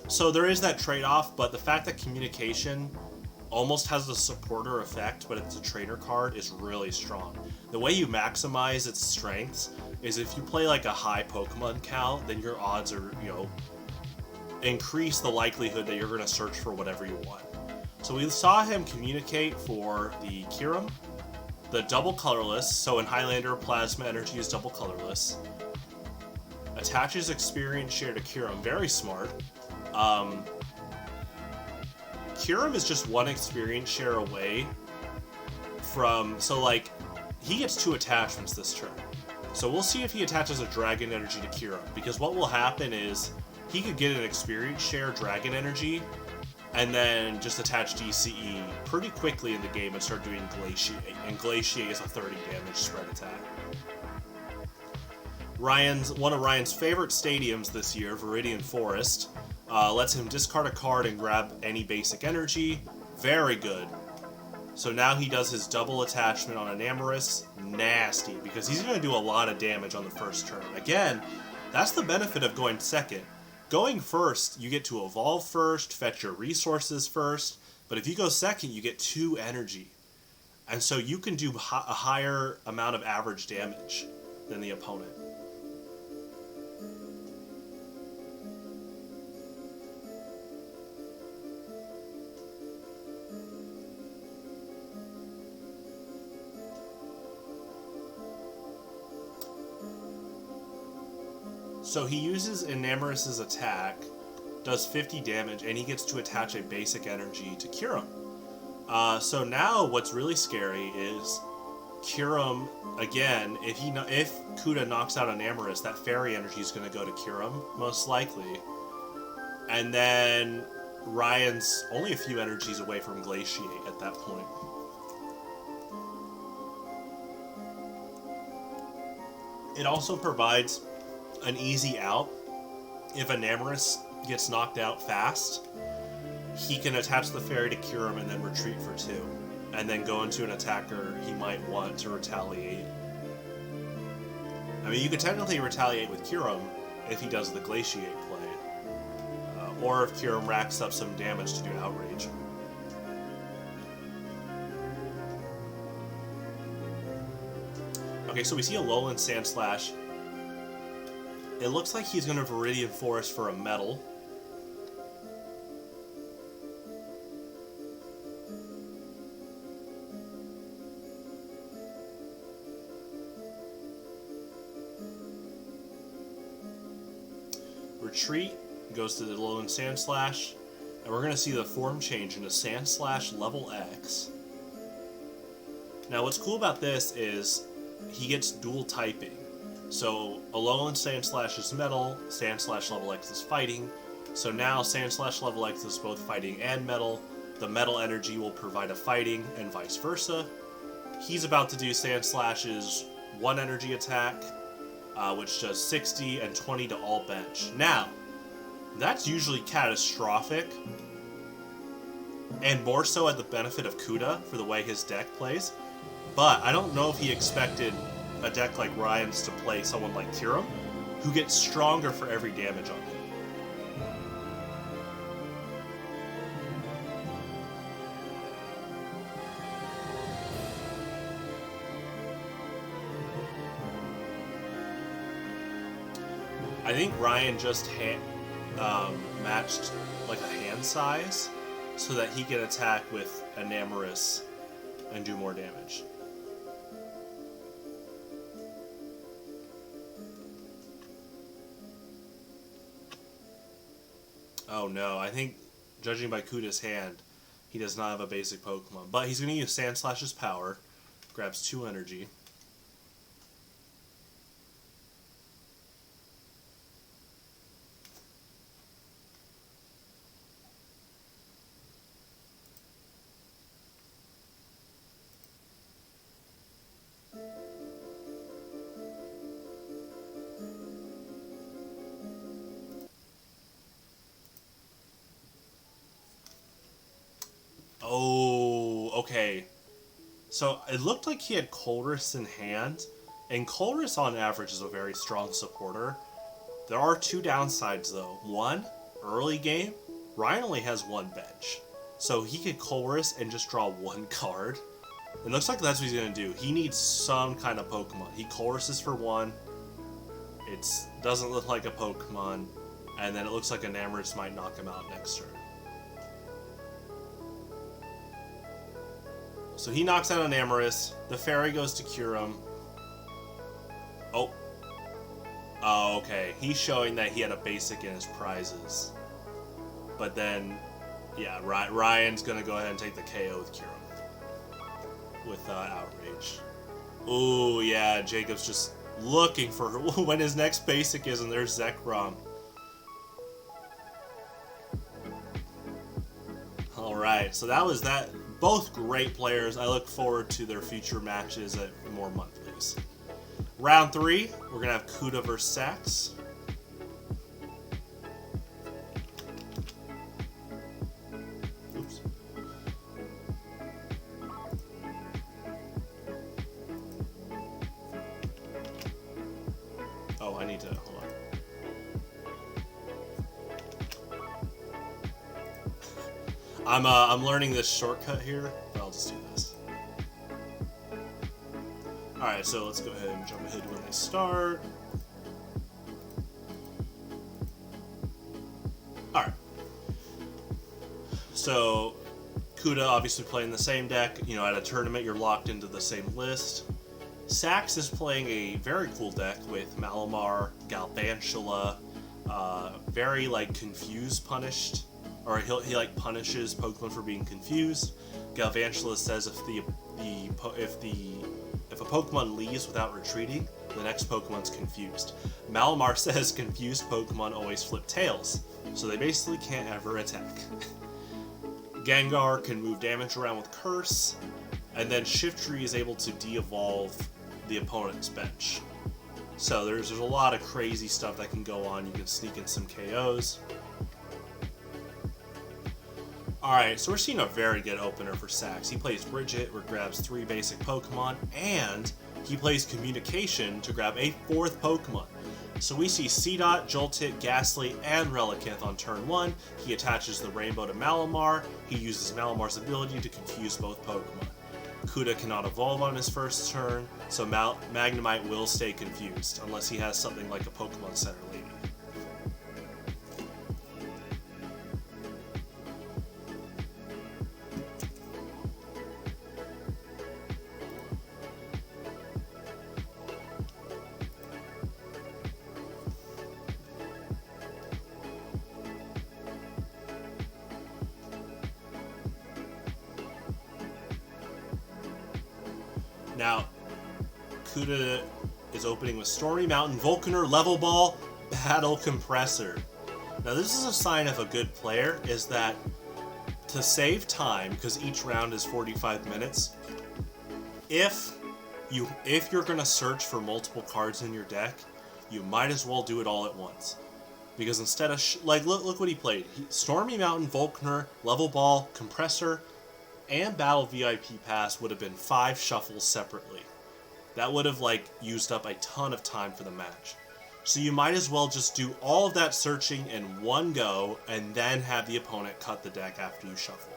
So there is that trade-off, but the fact that Communication almost has the supporter effect, but it's a trainer card, is really strong. The way you maximize its strengths is if you play like a high Pokemon count, then your odds are, increase the likelihood that you're going to search for whatever you want. So we saw him communicate for the Kyurem, the double colorless, so in Highlander, Plasma Energy is double colorless. Attaches Experience Share to Kyurem, very smart. Kyurem is just 1 Experience Share away from, so like, he gets 2 attachments this turn. So we'll see if he attaches a Dragon Energy to Kyurem, because what will happen is, he could get an Experience Share Dragon Energy, and then just attach DCE pretty quickly in the game and start doing Glaciate. And Glaciate is a 30 damage spread attack. One of Ryan's favorite stadiums this year, Viridian Forest, lets him discard a card and grab any basic energy. Very good. So now he does his double attachment on Enamorus. Nasty, because he's going to do a lot of damage on the first turn. Again, that's the benefit of going second. Going first, you get to evolve first, fetch your resources first, but if you go second, you get 2 energy. And so you can do a higher amount of average damage than the opponent. So he uses Enamorus' attack, does 50 damage, and he gets to attach a basic energy to Kyurem. So now what's really scary is Kyurem, again, if Cuda knocks out Enamorus, that fairy energy is going to go to Kyurem, most likely. And then Ryan's only a few energies away from Glaciate at that point. It also provides an easy out. If Enamorus gets knocked out fast, he can attach the fairy to Kyurem and then retreat for 2. and then go into an attacker he might want to retaliate. I mean, you could technically retaliate with Kyurem if he does the Glaciate play, or if Kyurem racks up some damage to do Outrage. Okay, so we see a Alolan Sandslash. It looks like he's going to Viridian Forest for a Metal. Retreat goes to the Alolan Sandslash, and we're going to see the form change into Sandslash level X. Now what's cool about this is he gets dual typing. So Alolan Sandslash is Metal, Sandslash level X is Fighting. So now Sandslash level X is both Fighting and Metal. The Metal energy will provide a Fighting and vice versa. He's about to do Sandslash's 1 energy attack, which does 60 and 20 to all bench. Now, that's usually catastrophic, and more so at the benefit of Cuda for the way his deck plays. But I don't know if he expected a deck like Ryan's to play someone like Kyurem, who gets stronger for every damage on him. I think Ryan just matched like a hand size so that he can attack with Enamorus and do more damage. Oh no, I think, judging by Cuda's hand, he does not have a basic Pokemon. But he's going to use Sandslash's power, grabs 2 energy. Oh, okay. So it looked like he had Colress in hand, and Colress on average is a very strong supporter. There are 2 downsides though. One, early game, Ryan only has 1 bench. So he could Colress and just draw 1 card. It looks like that's what he's going to do. He needs some kind of Pokemon. He Colresses for 1. It doesn't look like a Pokemon. And then it looks like Enamorus might knock him out next turn. So he knocks out Enamorus. The Fairy goes to Kyurem. Oh. Oh, okay. He's showing that he had a basic in his prizes. But then, yeah, Ryan's going to go ahead and take the KO with Kyurem. With Outrage. Ooh, yeah, Jacob's just looking for when his next basic is, and there's Zekrom. Alright, so that was that. Both great players. I look forward to their future matches at more monthlies. Round 3, we're going to have Cuda versus Sax. Oops. Oh, I need to, hold on. I'm learning this shortcut here, but I'll just do this. Alright, so let's go ahead and jump ahead when they start. Alright. So, Cuda obviously playing the same deck. You know, at a tournament you're locked into the same list. Sax is playing a very cool deck with Malamar, Galvantula, very like confused punished. Or he like punishes Pokemon for being confused. Galvantula says if a Pokemon leaves without retreating, the next Pokemon's confused. Malamar says confused Pokemon always flip tails, so they basically can't ever attack. Gengar can move damage around with Curse, and then Shiftry is able to de-evolve the opponent's bench. So there's a lot of crazy stuff that can go on. You can sneak in some KOs. Alright, so we're seeing a very good opener for Sax. He plays Bridget, where grabs 3 basic Pokemon, and he plays Communication to grab a 4th Pokemon. So we see Seedot, Joltit, Ghastly, and Relicanth on turn 1. He attaches the Rainbow to Malamar. He uses Malamar's ability to confuse both Pokemon. Cuda cannot evolve on his first turn, so Magnemite will stay confused, unless he has something like a Pokemon Center Lady. Now, Cuda is opening with Stormy Mountain, Volcaner, Level Ball, Battle Compressor. Now this is a sign of a good player, is that to save time, because each round is 45 minutes, if you're going to search for multiple cards in your deck, you might as well do it all at once. Because instead of, look what he played. Stormy Mountain, Volcaner, Level Ball, Compressor, and Battle VIP Pass would have been 5 shuffles separately. That would have, used up a ton of time for the match. So you might as well just do all of that searching in one go, and then have the opponent cut the deck after you shuffle.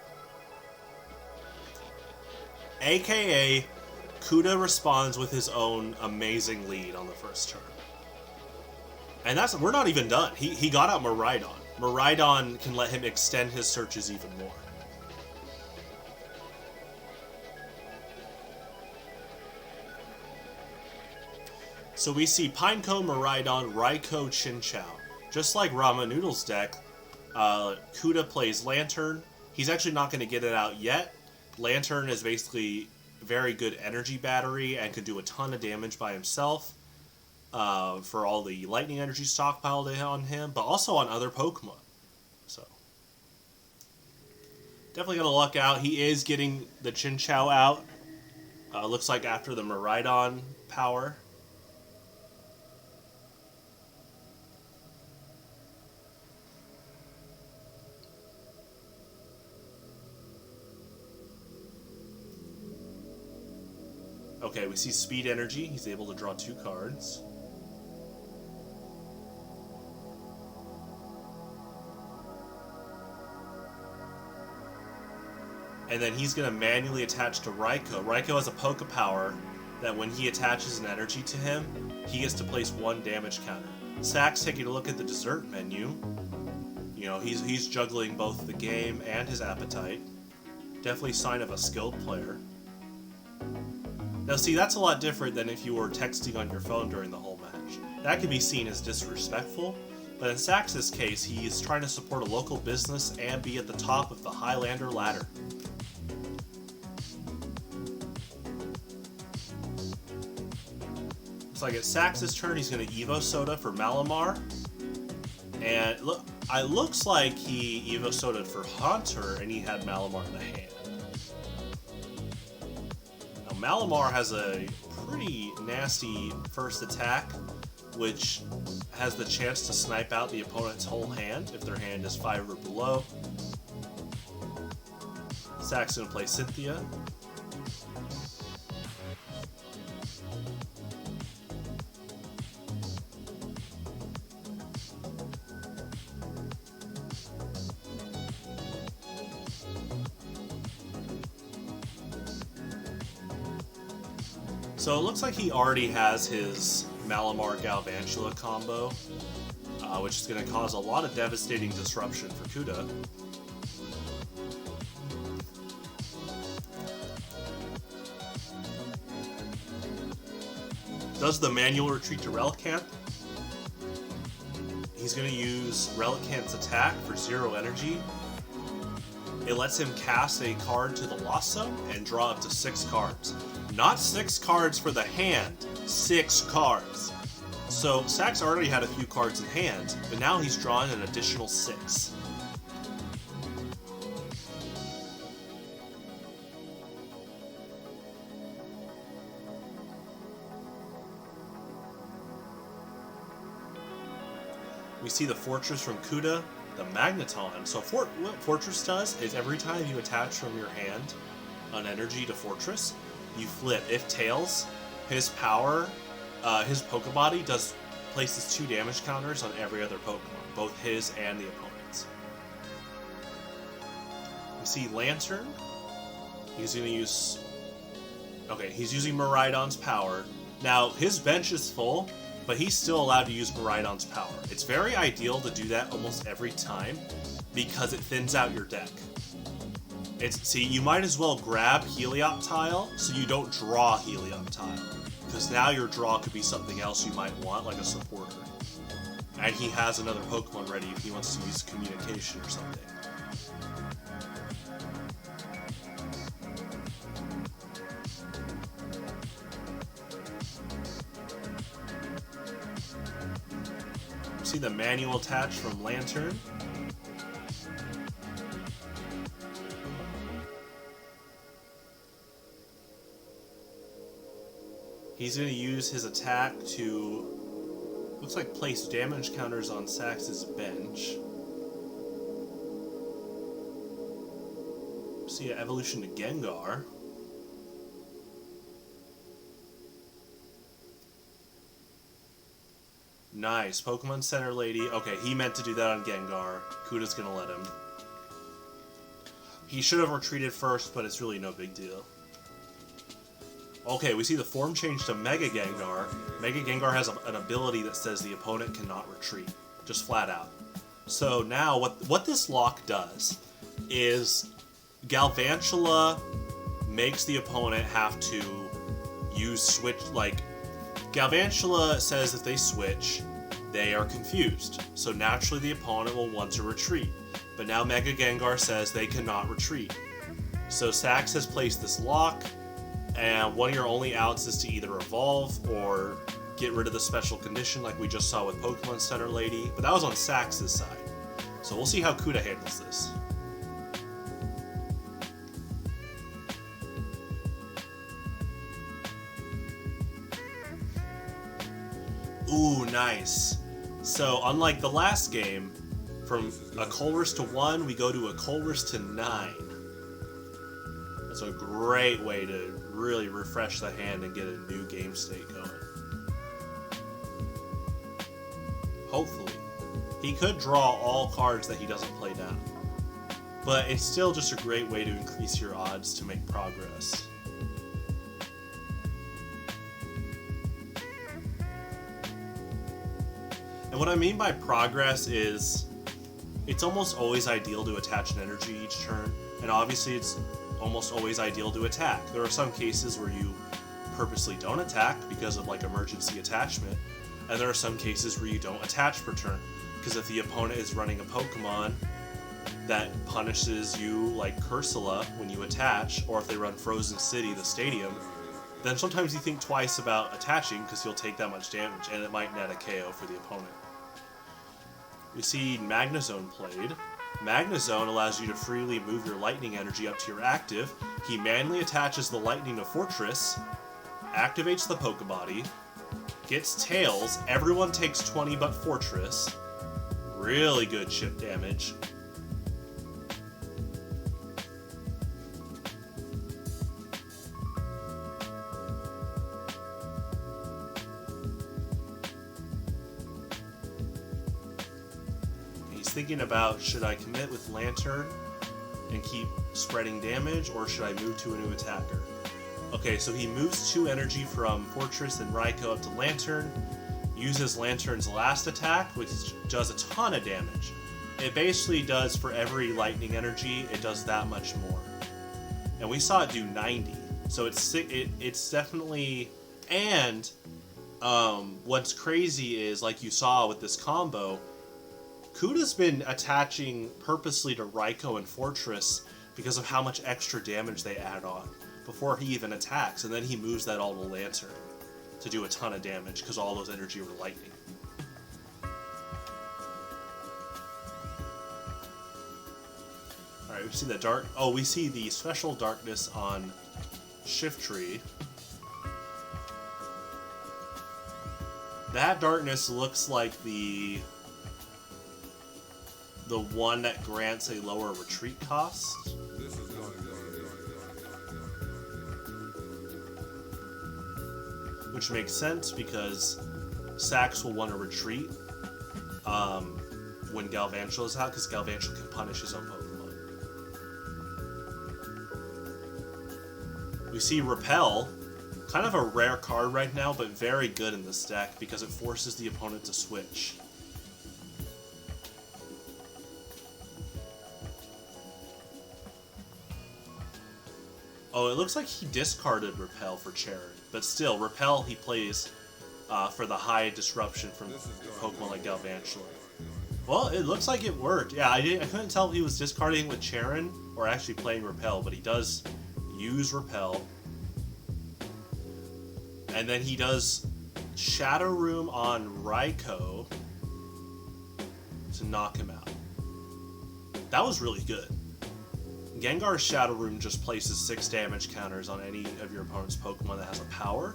AKA, Cuda responds with his own amazing lead on the first turn. And we're not even done. He got out Miraidon. Miraidon can let him extend his searches even more. So we see Pineco, Miraidon, Raikou, Chinchou. Just like Rahma Noodles' deck, Cuda plays Lanturn. He's actually not going to get it out yet. Lanturn is basically very good energy battery and can do a ton of damage by himself for all the lightning energy stockpiled on him, but also on other Pokemon. So definitely got to luck out. He is getting the Chinchou out. Looks like after the Miraidon power. Okay, we see Speed Energy. He's able to draw 2 cards. And then he's going to manually attach to Raikou. Raikou has a Poke Power that when he attaches an energy to him, he gets to place 1 damage counter. Sax taking a look at the dessert menu. You know, he's juggling both the game and his appetite. Definitely a sign of a skilled player. Now see, that's a lot different than if you were texting on your phone during the whole match. That can be seen as disrespectful, but in Sax's case, he is trying to support a local business and be at the top of the Highlander ladder. Looks like it's Sax's turn. He's going to Evo Soda for Malamar. And it looks like he Evo Soda'd for Haunter and he had Malamar in the hand. Malamar has a pretty nasty first attack, which has the chance to snipe out the opponent's whole hand if their hand is 5 or below. Sax's gonna play Cynthia. So it looks like he already has his Malamar Galvantula combo, which is going to cause a lot of devastating disruption for Cuda. Does the manual retreat to Relicanth. He's going to use Relicanth's attack for 0 energy. It lets him cast a card to the Lost Zone and draw up to 6 cards. Not 6 cards for the hand, 6 cards. So Sax already had a few cards in hand, but now he's drawn an additional 6. We see the Forretress from Cuda. the Magnezone. So what Forretress does is every time you attach from your hand an energy to Forretress, you flip. If Tails, his power, his Pokebody places 2 damage counters on every other Pokemon, both his and the opponent's. We see Lanturn. He's going to use... Okay, he's using Miraidon's power. Now, his bench is full, but he's still allowed to use Miraidon's power. It's very ideal to do that almost every time, because it thins out your deck. See, you might as well grab Helioptile so you don't draw Helioptile, because now your draw could be something else you might want, like a supporter. And he has another Pokemon ready if he wants to use Communication or something. See the manual attach from Lanturn. He's going to use his attack to, looks like, place damage counters on Sax's bench. See an evolution to Gengar. Nice. Pokemon Center Lady. Okay, he meant to do that on Gengar. Cuda's gonna let him. He should have retreated first, but it's really no big deal. Okay, we see the form change to Mega Gengar. Mega Gengar has an ability that says the opponent cannot retreat. Just flat out. So now, what this lock does is Galvantula makes the opponent have to use switch, like, Galvantula says if they switch, they are confused. So naturally the opponent will want to retreat. But now Mega Gengar says they cannot retreat. So Sax has placed this lock, and one of your only outs is to either evolve or get rid of the special condition like we just saw with Pokemon Center Lady. But that was on Sax's side. So we'll see how Cuda handles this. Ooh, nice. So, unlike the last game, from a Colress to 1, we go to a Colress to 9. That's a great way to really refresh the hand and get a new game state going. Hopefully. He could draw all cards that he doesn't play down. But it's still just a great way to increase your odds to make progress. And what I mean by progress is, it's almost always ideal to attach an energy each turn, and obviously it's almost always ideal to attack. There are some cases where you purposely don't attack because of like emergency attachment, and there are some cases where you don't attach per turn, because if the opponent is running a Pokemon that punishes you like Cursula when you attach, or if they run Frozen City, the stadium, then sometimes you think twice about attaching because you'll take that much damage, and it might net a KO for the opponent. We see Magnezone played. Magnezone allows you to freely move your lightning energy up to your active. He manually attaches the lightning to Forretress, activates the Pokebody, gets Tails, everyone takes 20 but Forretress. Really good chip damage. Thinking about, should I commit with Lanturn and keep spreading damage, or should I move to a new attacker? Okay, so he moves 2 energy from Forretress and Raikou up to Lanturn, uses Lanturn's last attack, which does a ton of damage. It basically does, for every lightning energy, it does that much more. And we saw it do 90, so it's definitely... And what's crazy is, like you saw with this combo, Cuda's been attaching purposely to Raikou and Forretress because of how much extra damage they add on before he even attacks, and then he moves that all to Lanturn to do a ton of damage because all those energy were lightning. Alright, we see the we see the special darkness on Shiftry. That darkness looks like the the one that grants a lower retreat cost. Which makes sense because Sax will want to retreat when Galvantula is out, because Galvantula can punish his own Pokemon. We see Repel, kind of a rare card right now, but very good in this deck because it forces the opponent to switch. Oh, it looks like he discarded Repel for Charon, but still, Repel he plays for the high disruption from Pokemon like Galvantula. Well, it looks like it worked. Yeah, I couldn't tell if he was discarding with Charon or actually playing Repel, but he does use Repel. And then he does Shadow Room on Raikou to knock him out. That was really good. Gengar's Shadow Room just places 6 damage counters on any of your opponent's Pokemon that has a power,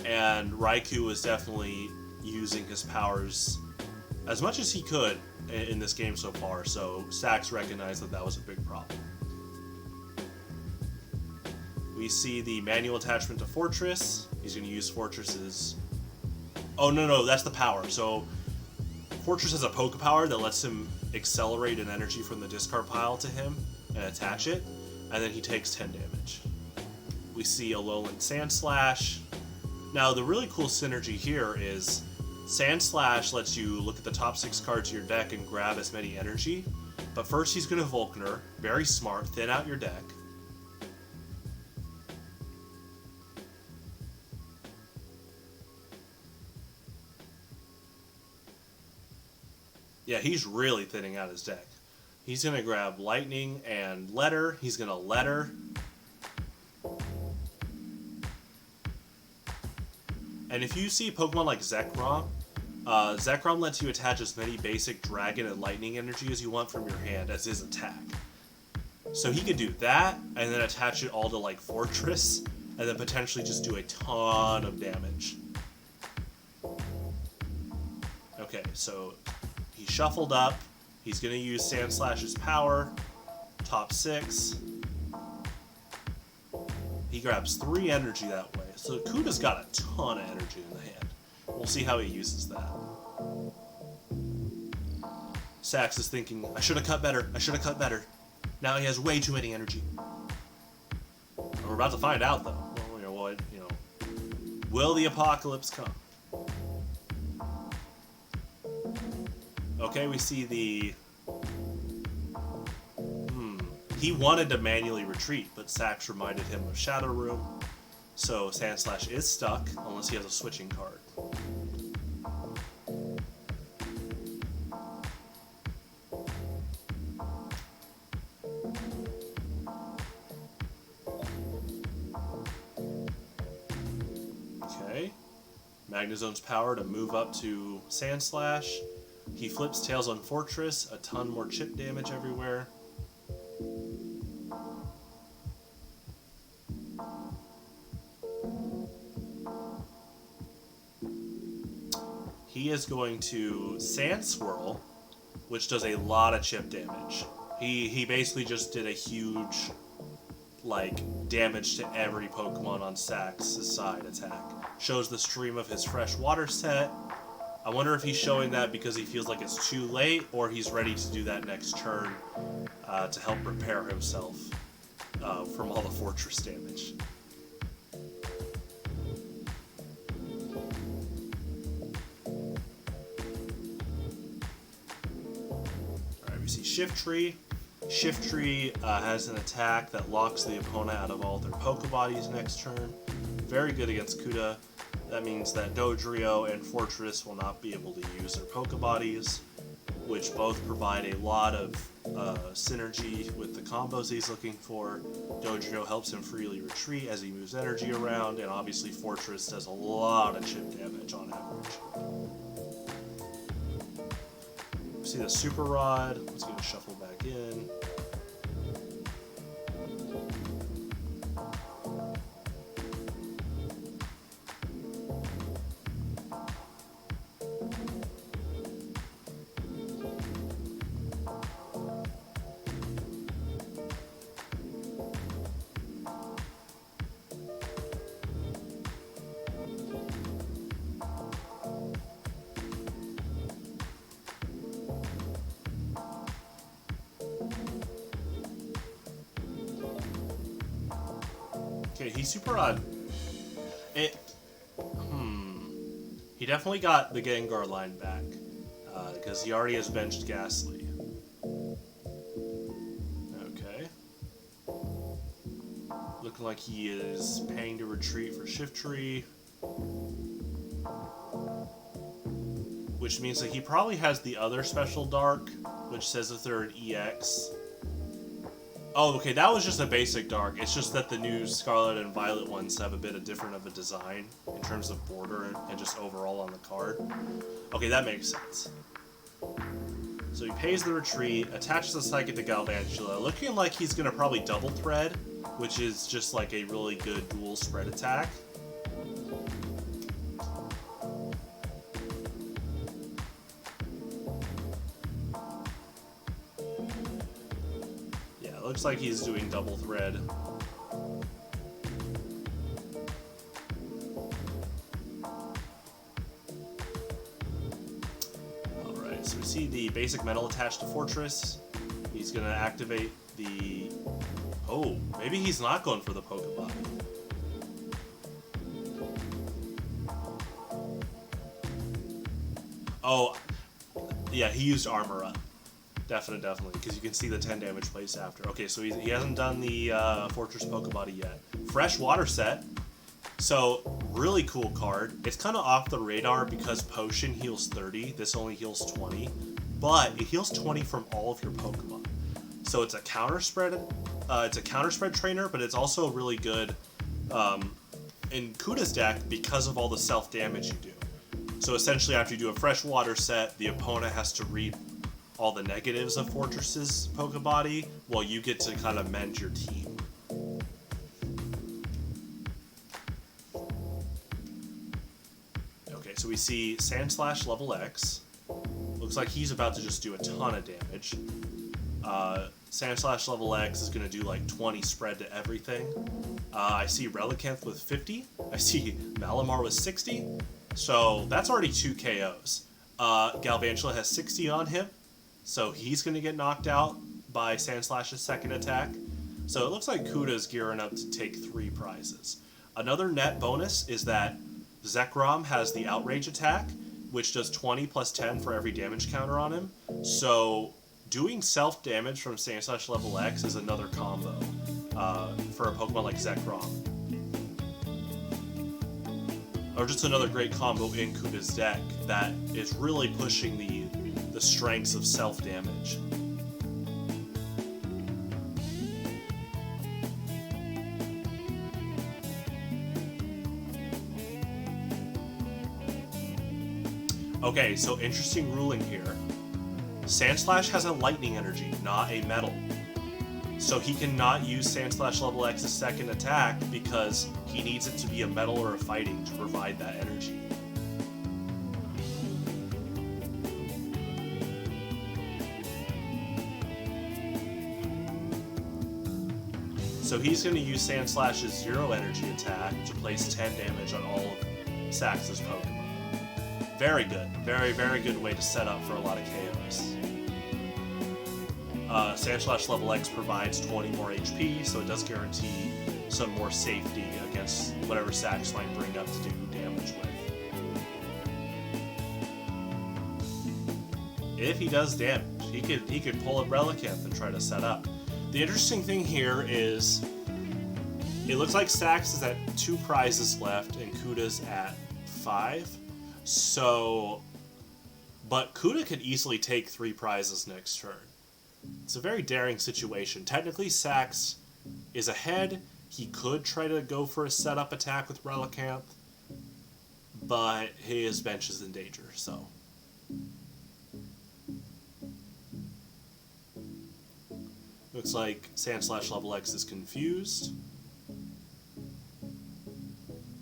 and Raikou is definitely using his powers as much as he could in this game so far, so Sax recognized that that was a big problem. We see the manual attachment to Forretress. He's going to use Forretress's... Oh, no, that's the power. So Forretress has a Poke Power that lets him accelerate an energy from the discard pile to him and attach it, and then he takes 10 damage. We see a Alolan Sandslash. Now, the really cool synergy here is Sandslash lets you look at the top 6 cards of your deck and grab as many energy, but first he's going to Volkner, very smart, thin out your deck. Yeah, he's really thinning out his deck. He's going to grab Lightning and Letter. He's going to Letter. And if you see Pokemon like Zekrom, Zekrom lets you attach as many basic Dragon and Lightning energy as you want from your hand as his attack. So he could do that, and then attach it all to like Forretress, and then potentially just do a ton of damage. Okay, so he shuffled up. He's going to use Sandslash's power. Top 6. He grabs 3 energy that way. So Cuda's got a ton of energy in the hand. We'll see how he uses that. Sax is thinking, I should have cut better. I should have cut better. Now he has way too many energy. And we're about to find out, though. Well, will the apocalypse come? Okay, we see the... He wanted to manually retreat, but Sax reminded him of Shadow Room. So Sandslash is stuck, unless he has a switching card. Okay. Magnezone's power to move up to Sandslash. He flips Tails on Forretress, a ton more chip damage everywhere. He is going to Sand Swirl, which does a lot of chip damage. He basically just did a huge, damage to every Pokemon on Sax's side attack. Shows the stream of his fresh water set. I wonder if he's showing that because he feels like it's too late, or he's ready to do that next turn to help repair himself from all the Forretress damage. Alright, we see Shiftry. Shiftry has an attack that locks the opponent out of all their Pokebodies next turn. Very good against Cuda. That means that Dodrio and Forretress will not be able to use their Pokebodies, which both provide a lot of synergy with the combos he's looking for. Dodrio helps him freely retreat as he moves energy around, and obviously Forretress does a lot of chip damage on average. See the Super Rod. Let's get a shuffle back in. Okay, he's super odd. He definitely got the Gengar line back, because he already has benched Ghastly. Okay. Looking like he is paying to retreat for Shiftry. Which means that he probably has the other special Dark, which says if they're an EX. Oh, okay, that was just a basic Dark. It's just that the new Scarlet and Violet ones have a bit of different of a design in terms of border and just overall on the card. Okay, that makes sense. So he pays the retreat, attaches the Psychic to Galvantula, looking like he's going to probably double thread, which is just like a really good dual spread attack. Looks like he's doing double thread. Alright, so we see the basic metal attached to Forretress. He's gonna activate the... Oh, maybe he's not going for the Pokeball. Oh, yeah, he used Armor Up. Definitely, because you can see the 10 damage placed after. Okay, so he hasn't done the Forretress Pokebody yet. Fresh Water Set. So, really cool card. It's kind of off the radar because Potion heals 30. This only heals 20. But it heals 20 from all of your Pokemon. So it's a counter spread. It's a counter spread trainer, but it's also really good in Cuda's deck because of all the self damage you do. So essentially, after you do a Fresh Water Set, the opponent has to read all the negatives of Forretress's Pokebody, while you get to kind of mend your team. Okay, so we see Sandslash level X. Looks like he's about to just do a ton of damage. Sandslash level X is going to do like 20 spread to everything. I see Relicanth with 50. I see Malamar with 60. So that's already 2 KOs. Galvantula has 60 on him. So he's going to get knocked out by Sandslash's second attack. So it looks like Cuda's gearing up to take 3 prizes. Another net bonus is that Zekrom has the Outrage attack, which does 20 plus 10 for every damage counter on him. So doing self-damage from Sandslash level X is another combo for a Pokemon like Zekrom. Or just another great combo in Cuda's deck that is really pushing the strengths of self-damage. Okay, so interesting ruling here. Sandslash has a lightning energy, not a metal. So he cannot use Sandslash level X's second attack because he needs it to be a metal or a fighting to provide that energy. So he's going to use Sandslash's Zero Energy attack to place 10 damage on all of Sax's Pokemon. Very good. Very, very good way to set up for a lot of KOs. Sandslash level X provides 20 more HP, so it does guarantee some more safety against whatever Sax might bring up to do damage with. If he does damage, he could pull a Relicanth and try to set up. The interesting thing here is, it looks like Sax is at 2 prizes left and Cuda's at 5. So, but Cuda could easily take 3 prizes next turn. It's a very daring situation. Technically, Sax is ahead. He could try to go for a setup attack with Relicanth, but his bench is in danger, so. Looks like Sandslash level X is confused.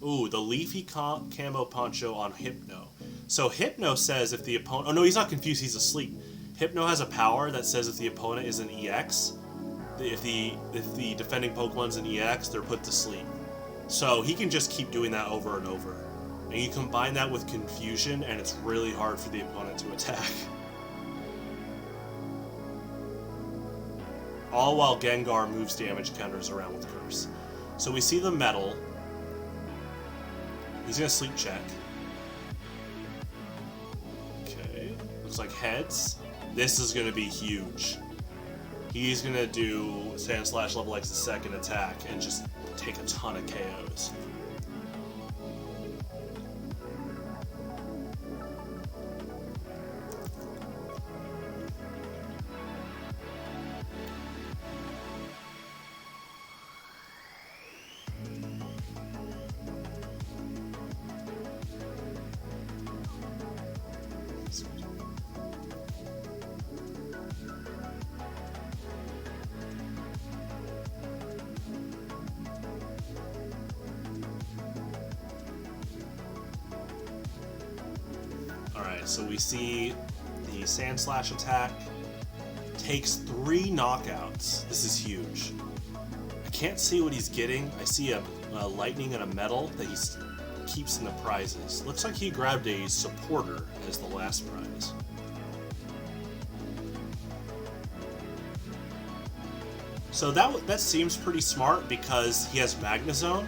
Ooh, the Leafy Camo Poncho on Hypno. So Hypno says if the opponent... Oh, no, he's not confused. He's asleep. Hypno has a power that says if the opponent is an EX, if the defending Pokemon's an EX, they're put to sleep. So he can just keep doing that over and over. And you combine that with Confusion, and it's really hard for the opponent to attack. All while Gengar moves damage counters around with Curse. So we see the metal. He's gonna sleep check. Okay, looks like heads. This is gonna be huge. He's gonna do Sand Slash level X's second attack and just take a ton of KOs. Alright, so we see the Sand Slash attack takes 3 knockouts. This is huge. I can't see what he's getting. I see a lightning and a metal that he keeps in the prizes. Looks like he grabbed a supporter as the last prize. So that seems pretty smart because he has Magnezone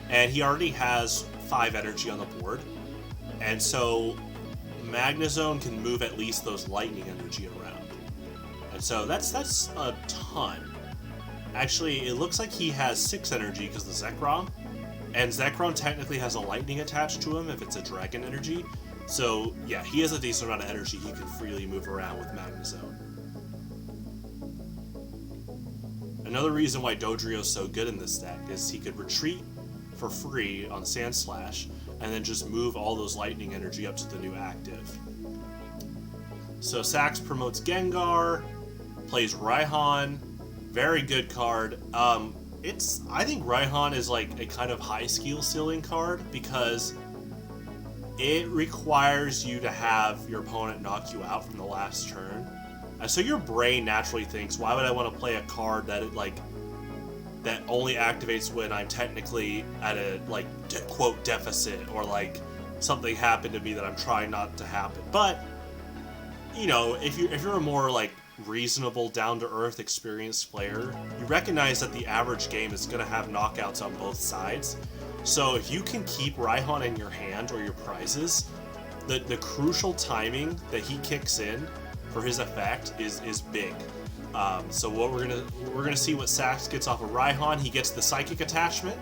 and he already has 5 energy on the board. And so Magnezone can move at least those lightning energy around. And so that's a ton. Actually, it looks like he has 6 energy because of the Zekrom. And Zekrom technically has a lightning attached to him if it's a dragon energy. So yeah, he has a decent amount of energy he can freely move around with Magnezone. Another reason why Dodrio's so good in this deck is he could retreat for free on Sand Slash and then just move all those lightning energy up to the new active. So Sax promotes Gengar, plays Raihan, very good card. I think Raihan is like a kind of high skill ceiling card because it requires you to have your opponent knock you out from the last turn. And so your brain naturally thinks, why would I want to play a card that that only activates when I'm technically at a quote deficit or something happened to me that I'm trying not to happen. But you know, if you're a more reasonable, down-to-earth, experienced player, you recognize that the average game is going to have knockouts on both sides. So if you can keep Raihan in your hand or your prizes, the crucial timing that he kicks in for his effect is big. So what we're gonna see what Sax gets off of Raihan. He gets the psychic attachment.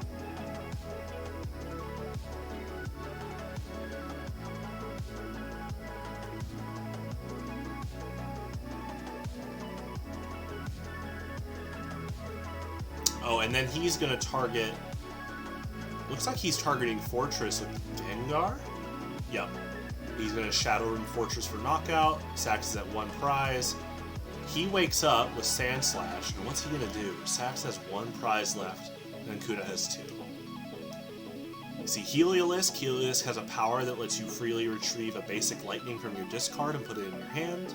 Oh, and then he's gonna target. Looks like he's targeting Forretress with Gengar. Yep. He's gonna Shadow Room Forretress for knockout. Sax is at 1 prize. He wakes up with Sand Slash, and what's he gonna do? Sax has 1 prize left, and Cuda has 2. You see Heliolisk. Heliolisk has a power that lets you freely retrieve a basic lightning from your discard and put it in your hand.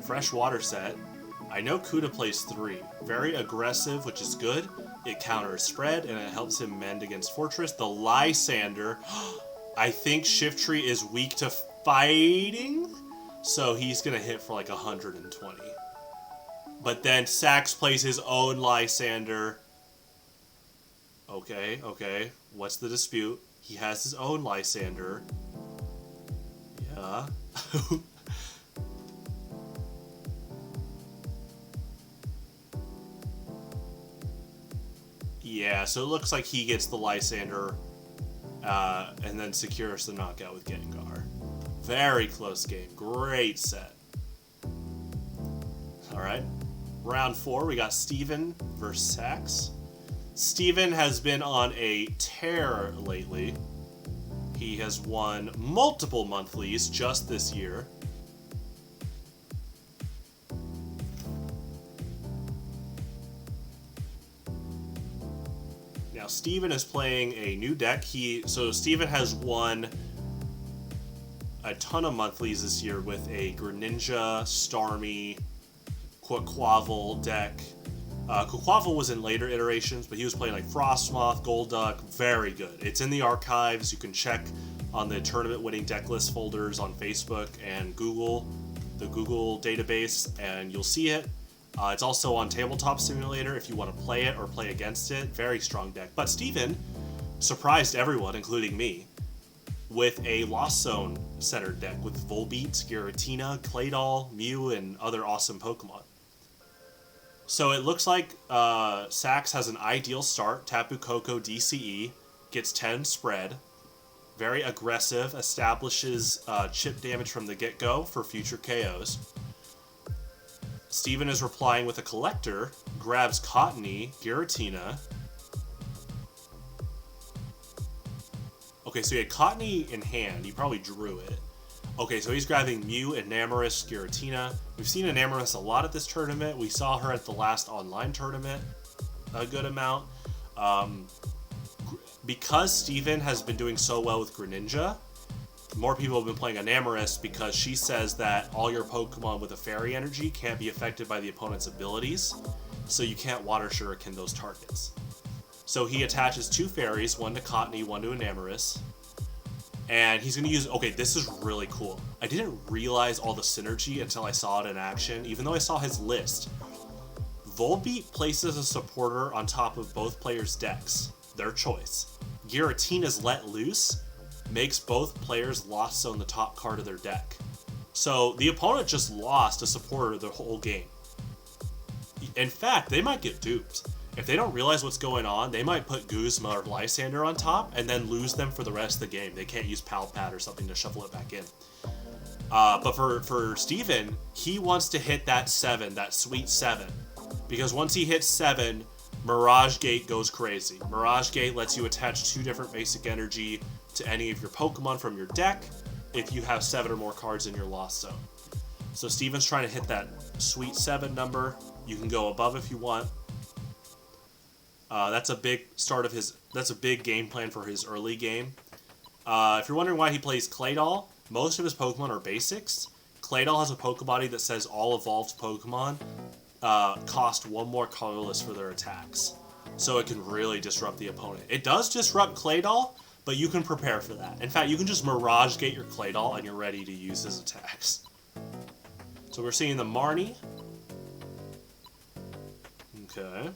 Fresh water set. I know Cuda plays 3. Very aggressive, which is good. It counters spread, and it helps him mend against Forretress. The Lysander. I think Shiftry is weak to fighting, so he's going to hit for 120. But then Sax plays his own Lysander. Okay. What's the dispute? He has his own Lysander. Yeah. Yeah, so it looks like he gets the Lysander and then secures the knockout with Gengar. Very close game. Great set. Alright. Round 4, we got Steven versus Sax. Steven has been on a tear lately. He has won multiple monthlies just this year. Now, Steven is playing a new deck. So Steven has won a ton of monthlies this year with a Greninja, Starmie, Quaquaval deck. Quaquaval was in later iterations, but he was playing Frostmoth, Golduck. Very good. It's in the archives. You can check on the tournament winning deck list folders on Facebook and Google. the Google database, and you'll see it. It's also on Tabletop Simulator if you want to play it or play against it. Very strong deck. But Steven surprised everyone, including me, with a Lost Zone centered deck with Volbeat, Giratina, Claydol, Mew, and other awesome Pokemon. So it looks like Sax has an ideal start. Tapu Koko DCE, gets 10 spread. Very aggressive, establishes chip damage from the get-go for future KOs. Steven is replying with a Collector, grabs Cottony, Giratina. Okay, so he had Cottony in hand. He probably drew it. Okay, so he's grabbing Mew, Enamorus, Giratina. We've seen Enamorus a lot at this tournament. We saw her at the last online tournament a good amount. Because Steven has been doing so well with Greninja, more people have been playing Enamorus because she says that all your Pokemon with a Fairy Energy can't be affected by the opponent's abilities, so you can't Water Shuriken those targets. So he attaches 2 Fairies, one to Cottony, one to Enamorus. And he's going to use... Okay, this is really cool. I didn't realize all the synergy until I saw it in action, even though I saw his list. Volbeat places a supporter on top of both players' decks. Their choice. Giratina's Let Loose makes both players Lost Zone the top card of their deck. So the opponent just lost a supporter the whole game. In fact, they might get duped. If they don't realize what's going on, they might put Guzma or Lysander on top and then lose them for the rest of the game. They can't use Palpad or something to shuffle it back in. But for Steven, he wants to hit that 7, that sweet 7. Because once he hits 7, Mirage Gate goes crazy. Mirage Gate lets you attach 2 different basic energy to any of your Pokemon from your deck if you have 7 or more cards in your Lost Zone. So Steven's trying to hit that sweet 7 number. You can go above if you want. That's a big start of his... That's a big game plan for his early game. If you're wondering why he plays Claydol, most of his Pokemon are basics. Claydol has a Pokebody that says all evolved Pokemon cost 1 more colorless for their attacks. So it can really disrupt the opponent. It does disrupt Claydol, but you can prepare for that. In fact, you can just Mirage Gate your Claydol and you're ready to use his attacks. So we're seeing the Marnie. Okay.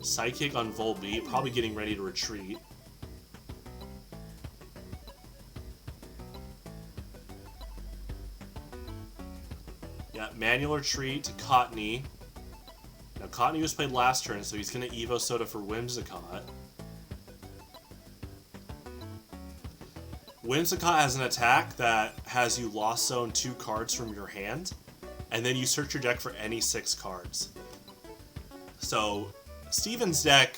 Psychic on Volbeat, probably getting ready to retreat. Yeah, manual retreat to Cottony. Now, Cottony was played last turn, so he's going to Evo Soda for Whimsicott. Whimsicott has an attack that has you Lost Zone 2 cards from your hand, and then you search your deck for any 6 cards. So, Steven's deck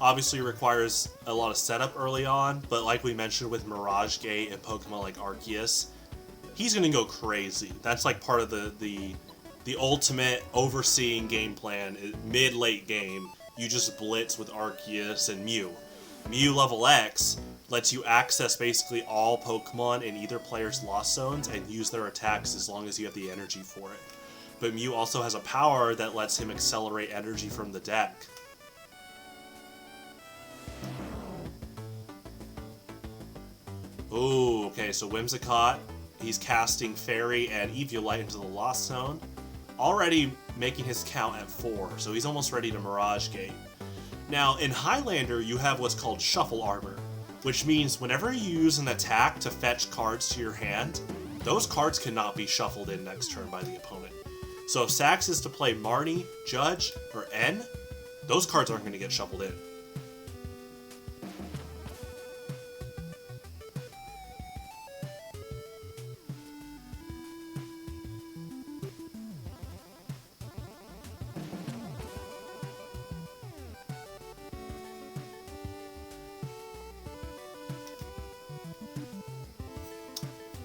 obviously requires a lot of setup early on, but like we mentioned with Mirage Gate and Pokemon like Arceus, he's going to go crazy. That's like part of the ultimate overseeing game plan. Mid-late game, you just blitz with Arceus and Mew. Mew level X lets you access basically all Pokemon in either player's Lost Zones and use their attacks as long as you have the energy for it. But Mew also has a power that lets him accelerate energy from the deck. Ooh, okay, so Whimsicott, he's casting Fairy and Eviolite into the Lost Zone. Already making his count at 4, so he's almost ready to Mirage Gate. Now, in Highlander, you have what's called Shuffle Armor, which means whenever you use an attack to fetch cards to your hand, those cards cannot be shuffled in next turn by the opponent. So if Sax is to play Marnie, Judge, or N, those cards aren't going to get shuffled in.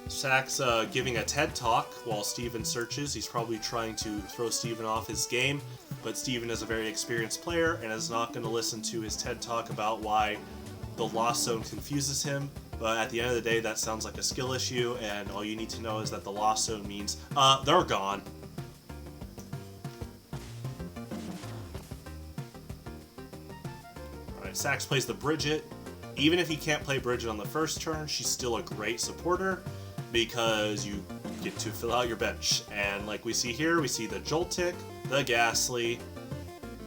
Sax giving a TED Talk while Steven searches. He's probably trying to throw Steven off his game, but Steven is a very experienced player and is not going to listen to his TED Talk about why the Lost Zone confuses him. But at the end of the day, that sounds like a skill issue, and all you need to know is that the Lost Zone means, they're gone. Alright, Sax plays the Bridget. Even if he can't play Bridget on the first turn, she's still a great supporter, because you get to fill out your bench. And like we see here, we see the Joltik, the Ghastly.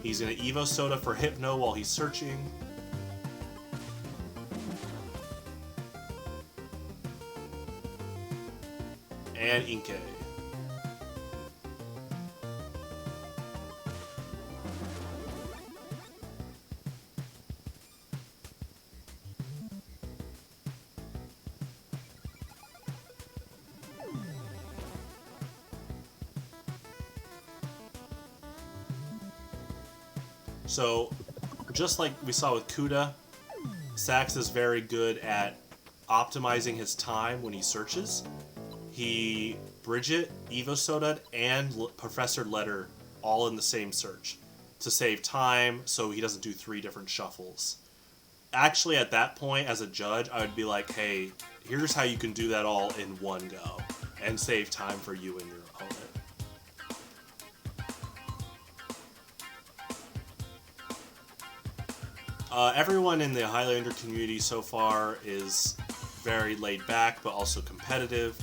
He's going to Evo Soda for Hypno while he's searching. And Inkay. So, just like we saw with Cuda, Sax is very good at optimizing his time when he searches. He Bridget, Evo Soda, and Professor Letter all in the same search to save time so he doesn't do 3 different shuffles. Actually, at that point, as a judge, I would be like, hey, here's how you can do that all in one go and save time for you and your opponent. Everyone in the Highlander community so far is very laid back, but also competitive.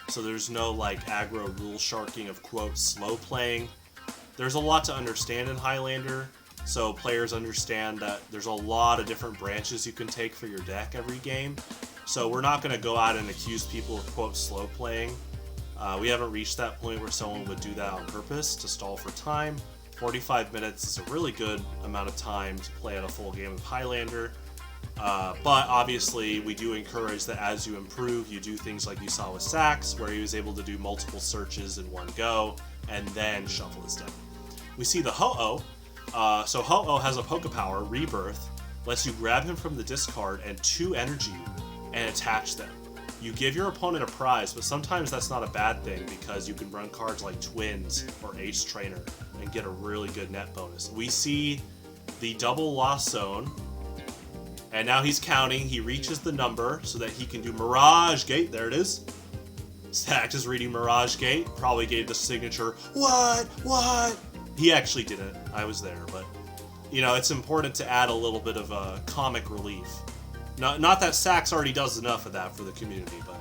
So there's no like aggro rule sharking of quote slow playing. There's a lot to understand in Highlander, so players understand that there's a lot of different branches you can take for your deck every game. So we're not going to go out and accuse people of quote slow playing. We haven't reached that point where someone would do that on purpose to stall for time. 45 minutes is a really good amount of time to play at a full game of Highlander. But obviously, we do encourage that as you improve, you do things like you saw with Sax, where he was able to do multiple searches in one go, and then shuffle his deck. We see the Ho-Oh. So Ho-Oh has a Pokepower, Rebirth, lets you grab him from the discard and 2 energy and attach them. You give your opponent a prize, but sometimes that's not a bad thing because you can run cards like Twins or Ace Trainer and get a really good net bonus. We see the double Lost Zone, and now he's counting. He reaches the number so that he can do Mirage Gate. There it is. Sax is reading Mirage Gate. Probably gave the signature, what? He actually didn't. I was there, but, you know, it's important to add a little bit of comic relief. Not that Sax already does enough of that for the community, but...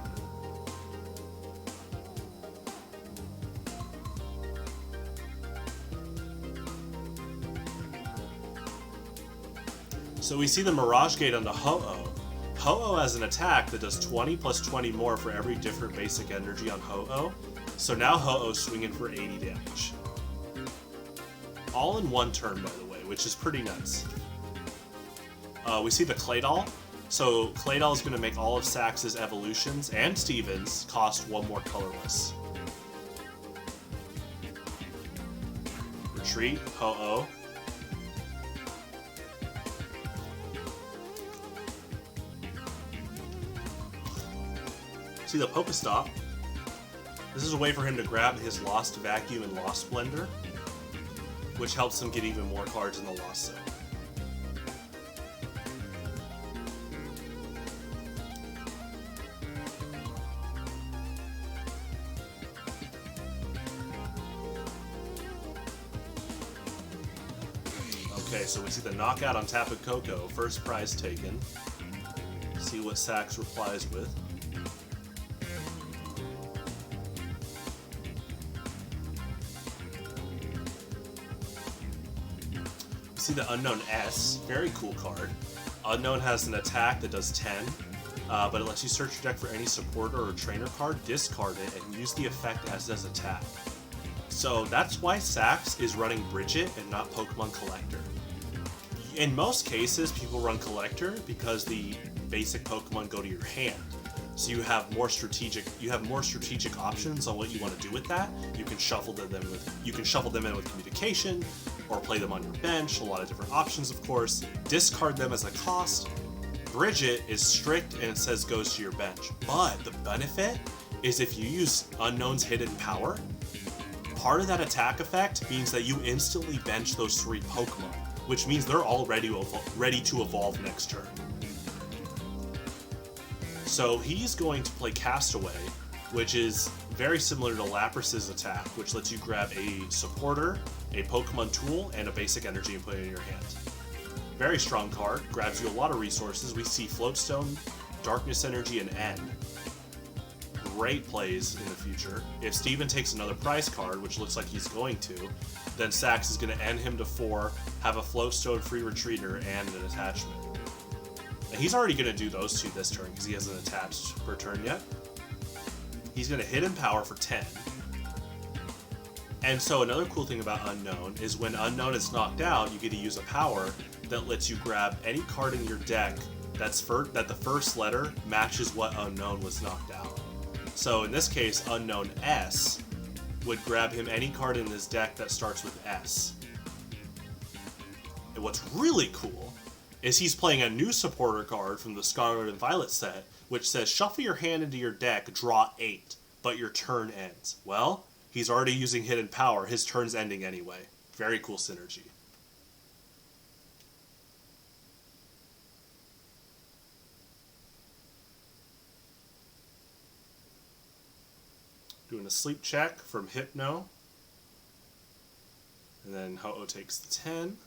So we see the Mirage Gate on the Ho-Oh. Ho-Oh has an attack that does 20 plus 20 more for every different basic energy on Ho-Oh. So now Ho-Oh's swinging for 80 damage. All in one turn, by the way, which is pretty nuts. We see the Claydol. So Claydol is going to make all of Sax's evolutions and Steven's cost 1 more colorless. Retreat, Ho-Oh. See the Pokestop. This is a way for him to grab his Lost Vacuum and Lost Blender, which helps him get even more cards in the Lost Zone. Okay, so we see the knockout on Tapu Koko, first prize taken. See what Sax replies with. See the Unknown S, very cool card. Unknown has an attack that does 10, but it lets you search your deck for any supporter or trainer card, discard it, and use the effect as does attack. So that's why Sax is running Bridget and not Pokemon Collector. In most cases, people run Collector because the basic Pokemon go to your hand. So you have more strategic options on what you want to do with that. You can shuffle them in with communication, or play them on your bench. A lot of different options, of course. Discard them as a cost. Bridget is strict and it says goes to your bench. But the benefit is if you use Unknown's Hidden Power, part of that attack effect means that you instantly bench those 3 Pokemon, which means they're all ready to evolve next turn. So he's going to play Castaway, which is very similar to LaMastres' attack, which lets you grab a supporter, a Pokemon tool, and a basic energy and put it in your hand. Very strong card, grabs you a lot of resources. We see Floatstone, Darkness Energy, and N. great plays in the future. If Steven takes another prize card, which looks like he's going to, then Sax is going to end him to 4, have a Floatstone free retreater, and an attachment. And he's already going to do those 2 this turn because he hasn't attached per turn yet. He's going to hit in power for 10. And so another cool thing about Unknown is when Unknown is knocked out, you get to use a power that lets you grab any card in your deck that the first letter matches what Unknown was knocked out. So in this case, Unknown S would grab him any card in his deck that starts with S. And what's really cool is he's playing a new supporter card from the Scarlet and Violet set, which says shuffle your hand into your deck, draw 8, but your turn ends. Well, he's already using Hidden Power. His turn's ending anyway. Very cool synergy. Doing a sleep check from Hypno. And then Ho-Oh takes the 10.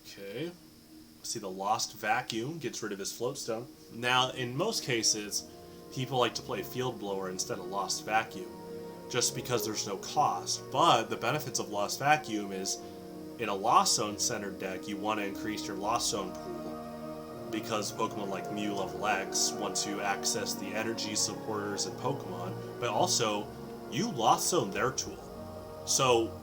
Okay. See, the Lost Vacuum gets rid of his Floatstone. Now, in most cases, people like to play Field Blower instead of Lost Vacuum, just because there's no cost. But the benefits of Lost Vacuum is, in a Lost Zone centered deck, you want to increase your Lost Zone pool, because Pokemon like Mew level X want to access the energy supporters and Pokemon, but also, you Lost Zone their tool. So,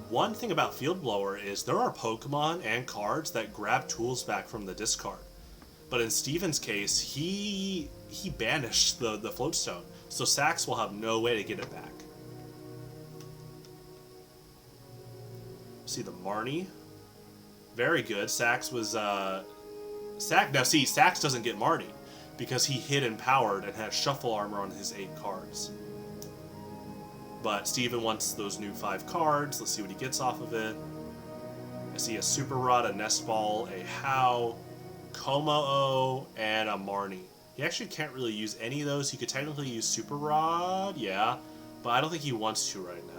one thing about Field Blower is there are Pokemon and cards that grab tools back from the discard. But in Steven's case, he banished the Floatstone, so Sax will have no way to get it back. See the Marnie. Very good. Sax was now see, Sax doesn't get Marnie because he hit Empowered and has Shuffle Armor on his 8 cards. But Steven wants those new 5 cards. Let's see what he gets off of it. I see a Super Rod, a Nest Ball, a How, Como-O, and a Marnie. He actually can't really use any of those. He could technically use Super Rod, yeah, but I don't think he wants to right now.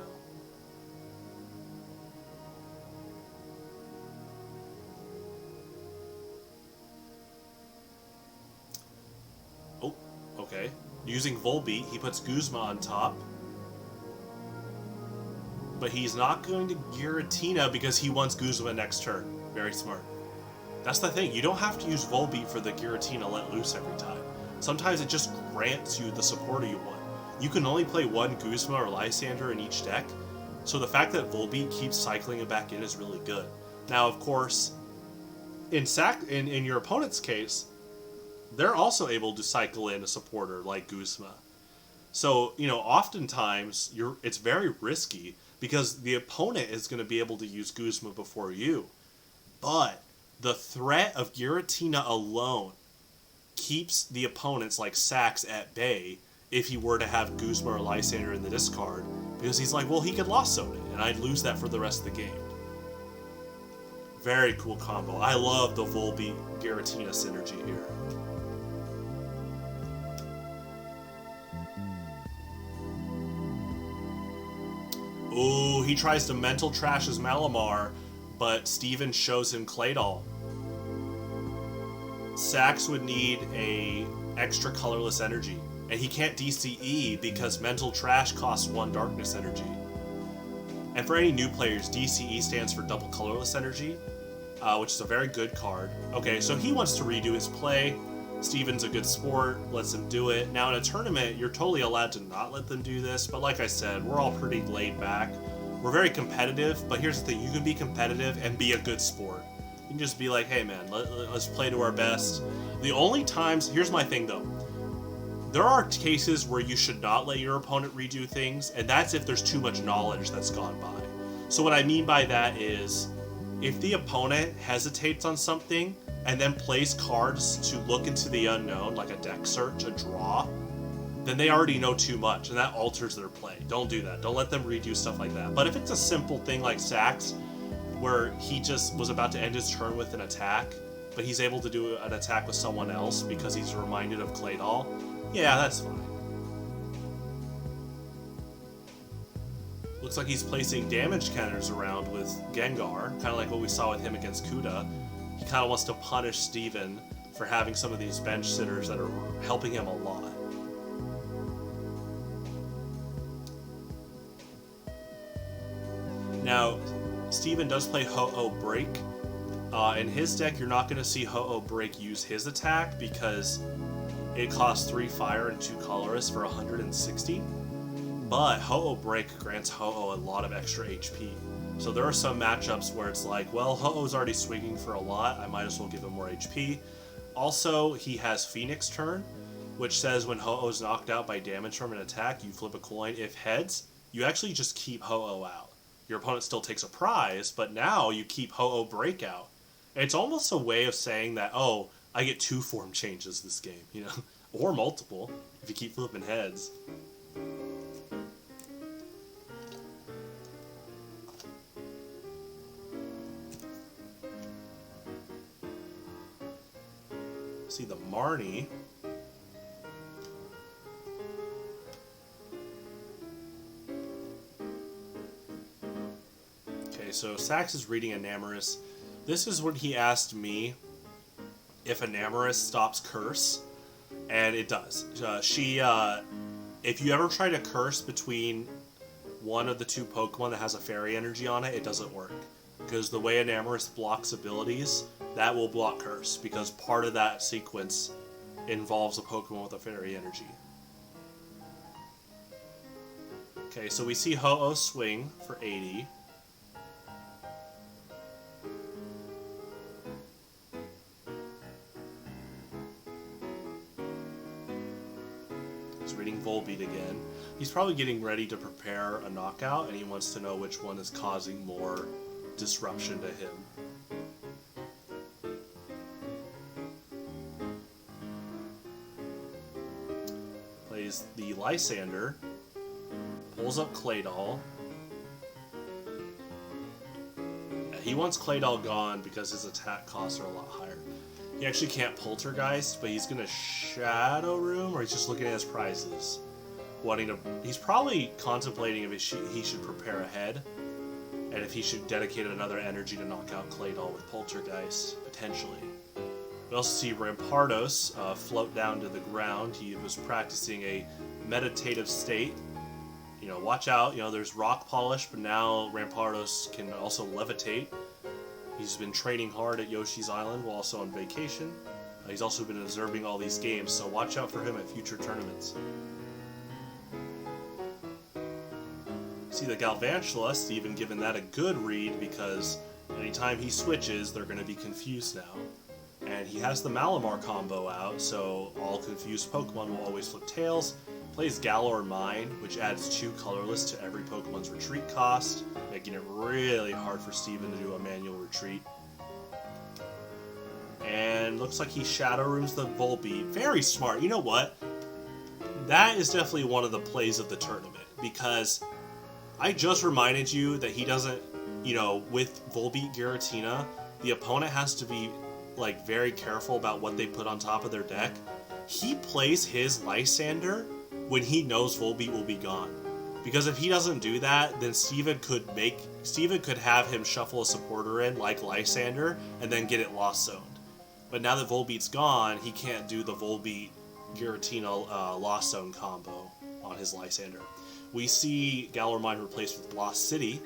Oh, okay. Using Volbeat, he puts Guzma on top. But he's not going to Giratina because he wants Guzma next turn. Very smart. That's the thing. You don't have to use Volbeat for the Giratina let loose every time. Sometimes it just grants you the supporter you want. You can only play one Guzma or Lysander in each deck, so the fact that Volbeat keeps cycling it back in is really good. Now, of course, in your opponent's case, they're also able to cycle in a supporter like Guzma. So, oftentimes it's very risky because the opponent is going to be able to use Guzma before you. But the threat of Giratina alone keeps the opponents like Sax at bay if he were to have Guzma or Lysander in the discard, because he's like, well, he could Lost Zone it, and I'd lose that for the rest of the game. Very cool combo. I love the Volbeat Giratina synergy here. Ooh, he tries to Mental Trash his Malamar, but Steven shows him Claydol. Sax would need a extra colorless energy, and he can't DCE because Mental Trash costs 1 darkness energy. And for any new players, DCE stands for double colorless energy, which is a very good card. Okay, so he wants to redo his play. Steven's a good sport, lets him do it. Now in a tournament, you're totally allowed to not let them do this, but like I said, we're all pretty laid back. We're very competitive, but here's the thing, you can be competitive and be a good sport. You can just be like, hey man, let's play to our best. The only times, here's my thing though, there are cases where you should not let your opponent redo things, and that's if there's too much knowledge that's gone by. So what I mean by that is, if the opponent hesitates on something, and then plays cards to look into the unknown, like a deck search, a draw, then they already know too much, and that alters their play. Don't do that. Don't let them redo stuff like that. But if it's a simple thing like Sax, where he just was about to end his turn with an attack, but he's able to do an attack with someone else because he's reminded of Claydol, yeah, that's fine. Looks like he's placing damage counters around with Gengar, kind of like what we saw with him against Cuda. He kind of wants to punish Steven for having some of these bench sitters that are helping him a lot. Now, Steven does play Ho-Oh Break. In his deck, you're not going to see Ho-Oh Break use his attack because it costs 3 fire and 2 colorless for 160. But Ho-Oh Break grants Ho-Oh a lot of extra HP. So there are some matchups where it's like, well, Ho-Oh's already swinging for a lot, I might as well give him more HP. Also, he has Phoenix Turn, which says when Ho-Oh's knocked out by damage from an attack, you flip a coin. If heads, you actually just keep Ho-Oh out. Your opponent still takes a prize, but now you keep Ho-Oh Break out. And it's almost a way of saying that, oh, I get 2 form changes this game, you know? Or multiple, if you keep flipping heads. See the Marnie. Okay, so Sax is reading Enamorus. This is when he asked me if Enamorus stops Curse, and it does. If you ever try to Curse between one of the 2 Pokemon that has a Fairy Energy on it, it doesn't work. Because the way Enamorus blocks abilities, that will block Curse, because part of that sequence involves a Pokemon with a Fairy Energy. Okay, so we see Ho-Oh swing for 80. He's reading Volbeat again. He's probably getting ready to prepare a knockout, and he wants to know which one is causing more disruption to him. Plays the Lysander, pulls up Claydol. He wants Claydol gone because his attack costs are a lot higher. He actually can't Poltergeist, but he's gonna Shadow Room, or he's just looking at his prizes. He's probably contemplating if he should prepare ahead, and if he should dedicate another energy to knock out Claydol with Poltergeist, potentially. We also see Rampardos float down to the ground. He was practicing a meditative state. You know, watch out, you know, there's Rock Polish, but now Rampardos can also levitate. He's been training hard at Yoshi's Island while also on vacation. He's also been observing all these games, so watch out for him at future tournaments. See the Galvantula, Steven given that a good read because anytime he switches, they're going to be confused now. And he has the Malamar combo out, so all confused Pokemon will always flip tails. Plays Galor Mine, which adds 2 colorless to every Pokemon's retreat cost, making it really hard for Steven to do a manual retreat. And looks like he Shadow Rooms the Volbeat. Very smart. You know what? That is definitely one of the plays of the tournament, because I just reminded you that he doesn't, you know, with Volbeat Giratina, the opponent has to be, like, very careful about what they put on top of their deck. He plays his Lysander when he knows Volbeat will be gone. Because if he doesn't do that, then Steven could have him shuffle a supporter in, like Lysander, and then get it Lost Zoned. But now that Volbeat's gone, he can't do the Volbeat Giratina Lost Zone combo on his Lysander. We see Galor Mine replaced with Lost City.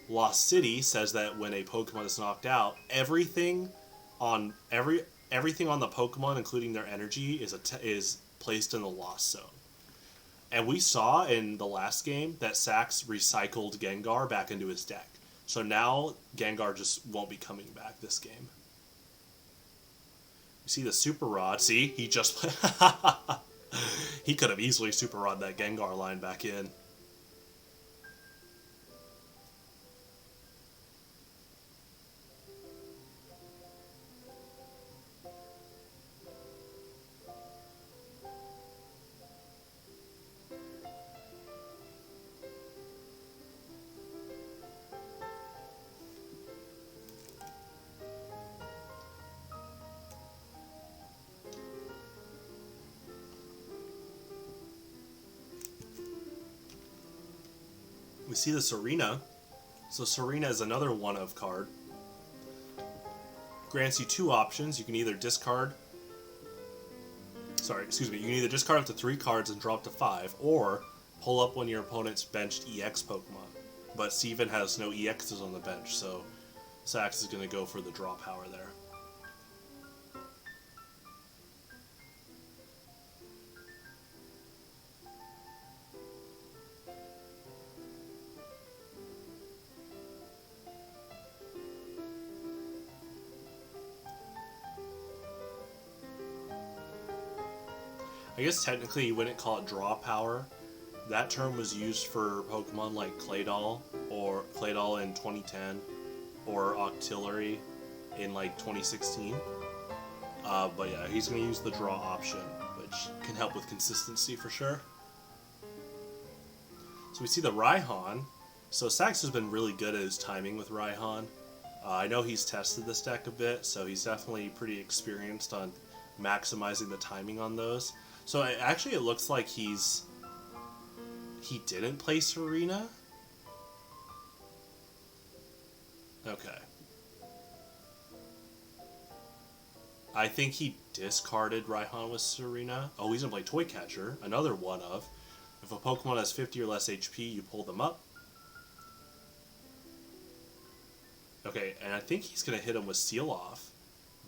Lost City says that when a Pokemon is knocked out, everything on the Pokemon, including their energy, is placed in the Lost Zone. And we saw in the last game that Sax recycled Gengar back into his deck. So now Gengar just won't be coming back this game. You see the Super Rod. See? He just... he could have easily Super Rod that Gengar line back in. We see the Serena. So Serena is another one-of card. Grants you two options. You can either discard... Sorry, excuse me. You can either discard up to 3 cards and draw up to 5, or pull up one of your opponent's benched EX Pokemon. But Steven has no EXs on the bench, so Sax is going to go for the draw power there. I guess technically you wouldn't call it draw power. That term was used for Pokemon like Claydol in 2010, or Octillery in like 2016. But yeah, he's going to use the draw option, which can help with consistency for sure. So we see the Raihan. So Sax has been really good at his timing with Raihan. I know he's tested this deck a bit, so he's definitely pretty experienced on maximizing the timing on those. So actually it looks like he didn't play Serena? Okay. I think he discarded Raihan with Serena. Oh, he's going to play Toy Catcher, another one of. If a Pokemon has 50 or less HP, you pull them up. Okay, and I think he's going to hit him with Seal Off.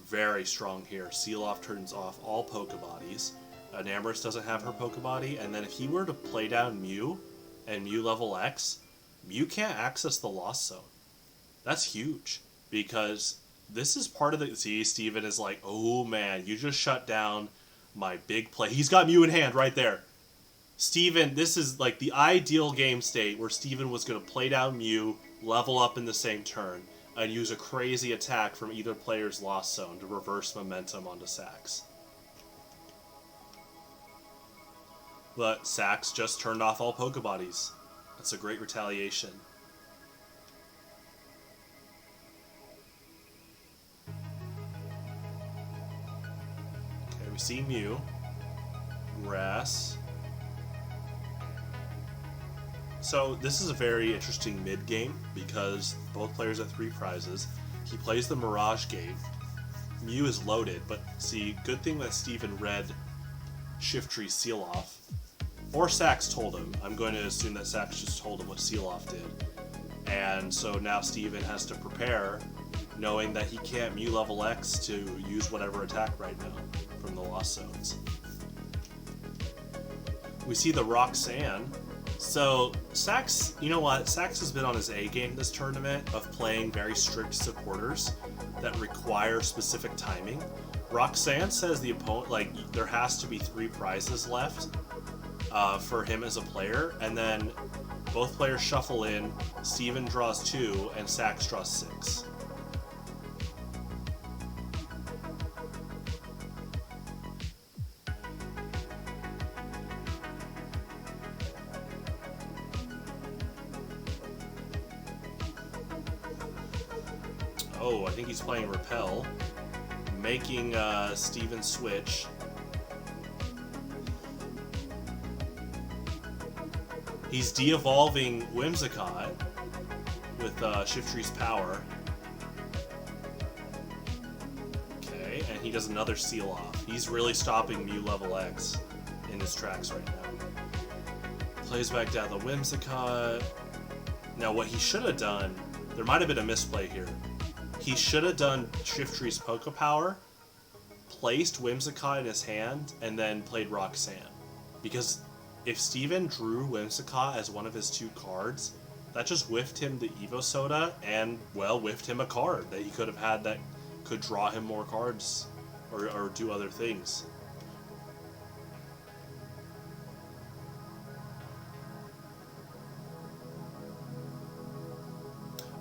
Very strong here. Seal Off turns off all Pokebodies. Enamorus doesn't have her Pokebody, and then if he were to play down Mew, and Mew level X, Mew can't access the Lost Zone. That's huge, because this is part of the... See, Steven is like, oh man, you just shut down my big play. He's got Mew in hand right there. Steven, this is like the ideal game state where Steven was going to play down Mew, level up in the same turn, and use a crazy attack from either player's Lost Zone to reverse momentum onto Sax. But Sax just turned off all Pokebodies. That's a great retaliation. Okay, we see Mew. Grass. So this is a very interesting mid-game because both players have 3 prizes. He plays the Mirage Gate. Mew is loaded, but see, good thing that Steven read Shiftry Seal Off. Or Sax told him. I'm going to assume that Sax just told him what Seal Off did. And so now Steven has to prepare, knowing that he can't Mew level X to use whatever attack right now from the Lost Zones. We see the Roxanne. So Sax, you know what? Sax has been on his A game this tournament of playing very strict supporters that require specific timing. Roxanne says the opponent, like, there has to be 3 prizes left for him as a player, and then both players shuffle in, Steven draws 2, and Sax draws 6. Oh, I think he's playing Repel, making Steven switch. He's de-evolving Whimsicott with Shiftry's power. Okay, and he does another Seal Off. He's really stopping Mew level X in his tracks right now. Plays back down the Whimsicott. Now what he should have done, there might have been a misplay here. He should have done Shiftry's Poke Power, placed Whimsicott in his hand, and then played Roxanne. Because if Steven drew Whimsicott as one of his 2 cards, that just whiffed him the Evo Soda and, well, whiffed him a card that he could have had that could draw him more cards or do other things.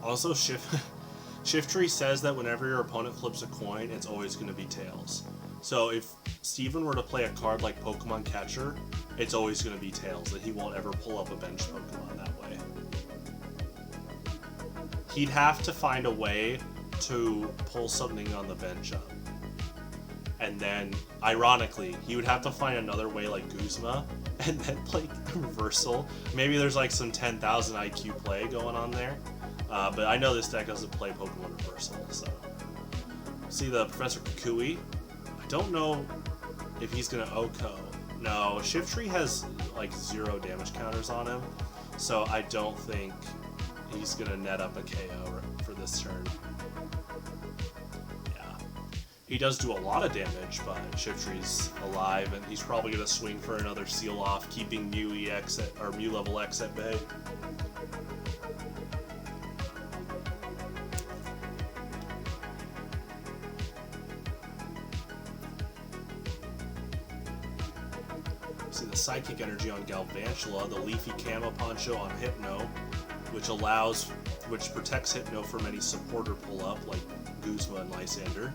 Also, Shiftry says that whenever your opponent flips a coin, it's always going to be tails. So if Steven were to play a card like Pokemon Catcher, it's always going to be tails, that he won't ever pull up a bench Pokemon that way. He'd have to find a way to pull something on the bench up. And then, ironically, he would have to find another way like Guzma, and then play reversal. Maybe there's like some 10,000 IQ play going on there. But I know this deck doesn't play Pokemon Reversal, so. See the Professor Kukui. I don't know if he's gonna OHKO. No, Shiftry has like 0 damage counters on him, so I don't think he's gonna net up a KO for this turn. Yeah. He does do a lot of damage, but Shiftry's alive, and he's probably gonna swing for another seal off, keeping Mew EX or Mew level X at bay. See the Psychic Energy on Galvantula, the Leafy Camo Poncho on Hypno, which protects Hypno from any supporter pull-up like Guzma and Lysander.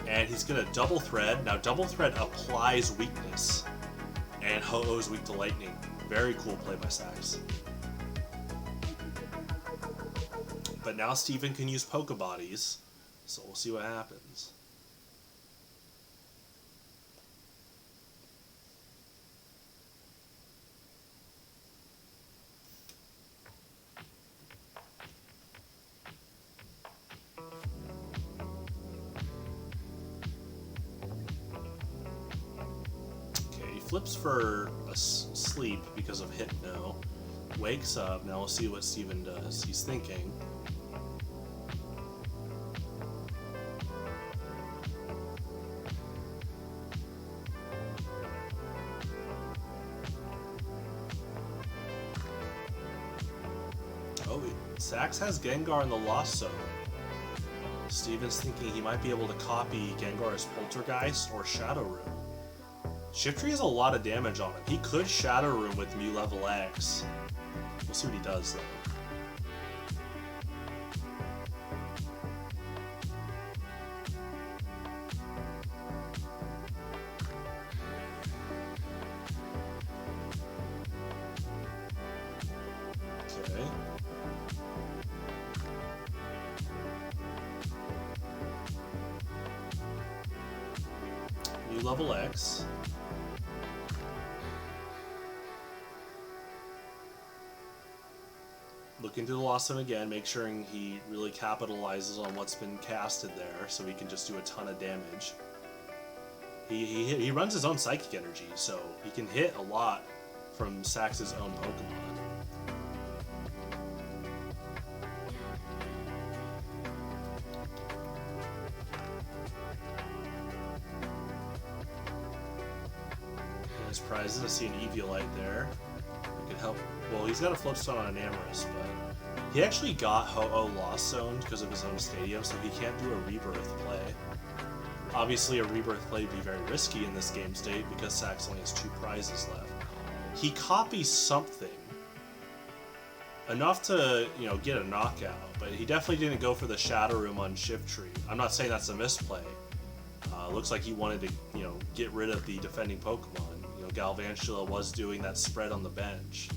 And he's gonna Double Thread. Now Double Thread applies weakness, and Ho-Oh's weak to lightning. Very cool play by Sax. But now Steven can use Pokebodies, so we'll see what happens. Flips for a sleep because of Hypno. Wakes up. Now we'll see what Steven does. He's thinking. Oh, Sax has Gengar in the Lost Zone. Steven's thinking he might be able to copy Gengar's Poltergeist or Shadow Room. Shiftry has a lot of damage on him. He could Shadow Room with Mew level X. We'll see what he does though. Okay. Mew level X. Look into the Lost Zone again, make sure he really capitalizes on what's been casted there, so he can just do a ton of damage. He runs his own Psychic Energy, so he can hit a lot from Sax's own Pokemon. Nice prizes. I see an Eviolite there. It could help. Well, he's got a Flipstone on Enamorus, but he actually got Ho-Oh Lost Zoned because of his own stadium, so he can't do a Rebirth play. Obviously, a Rebirth play would be very risky in this game state because Sax only has 2 prizes left. He copies something enough to, get a knockout, but he definitely didn't go for the Shadow Room on Shiftry. I'm not saying that's a misplay. Looks like he wanted to, get rid of the defending Pokemon. Galvantula was doing that spread on the bench.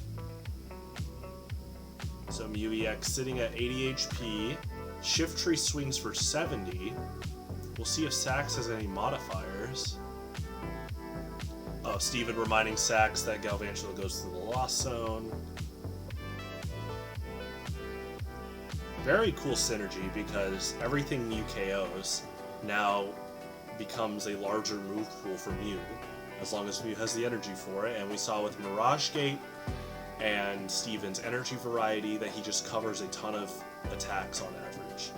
So Mew EX sitting at 80 HP. Shiftry swings for 70. We'll see if Sax has any modifiers. Oh, Steven reminding Sax that Galvantula goes to the Lost Zone. Very cool synergy because everything Mew KOs now becomes a larger move pool for Mew, as long as Mew has the energy for it. And we saw with Mirage Gate and Steven's energy variety that he just covers a ton of attacks on average.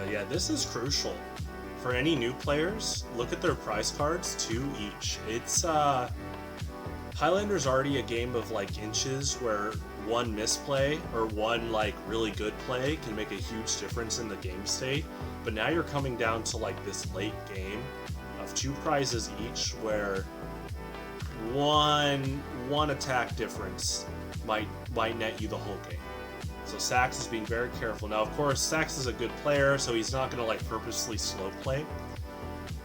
Yeah, this is crucial. For any new players, look at their prize cards, 2 each. It's, Highlander's already a game of, inches where one misplay or one, really good play can make a huge difference in the game state. But now you're coming down to, this late game of 2 prizes each where one attack difference might net you the whole game. So Sax is being very careful. Now, of course, Sax is a good player, so he's not going to like purposely slow play.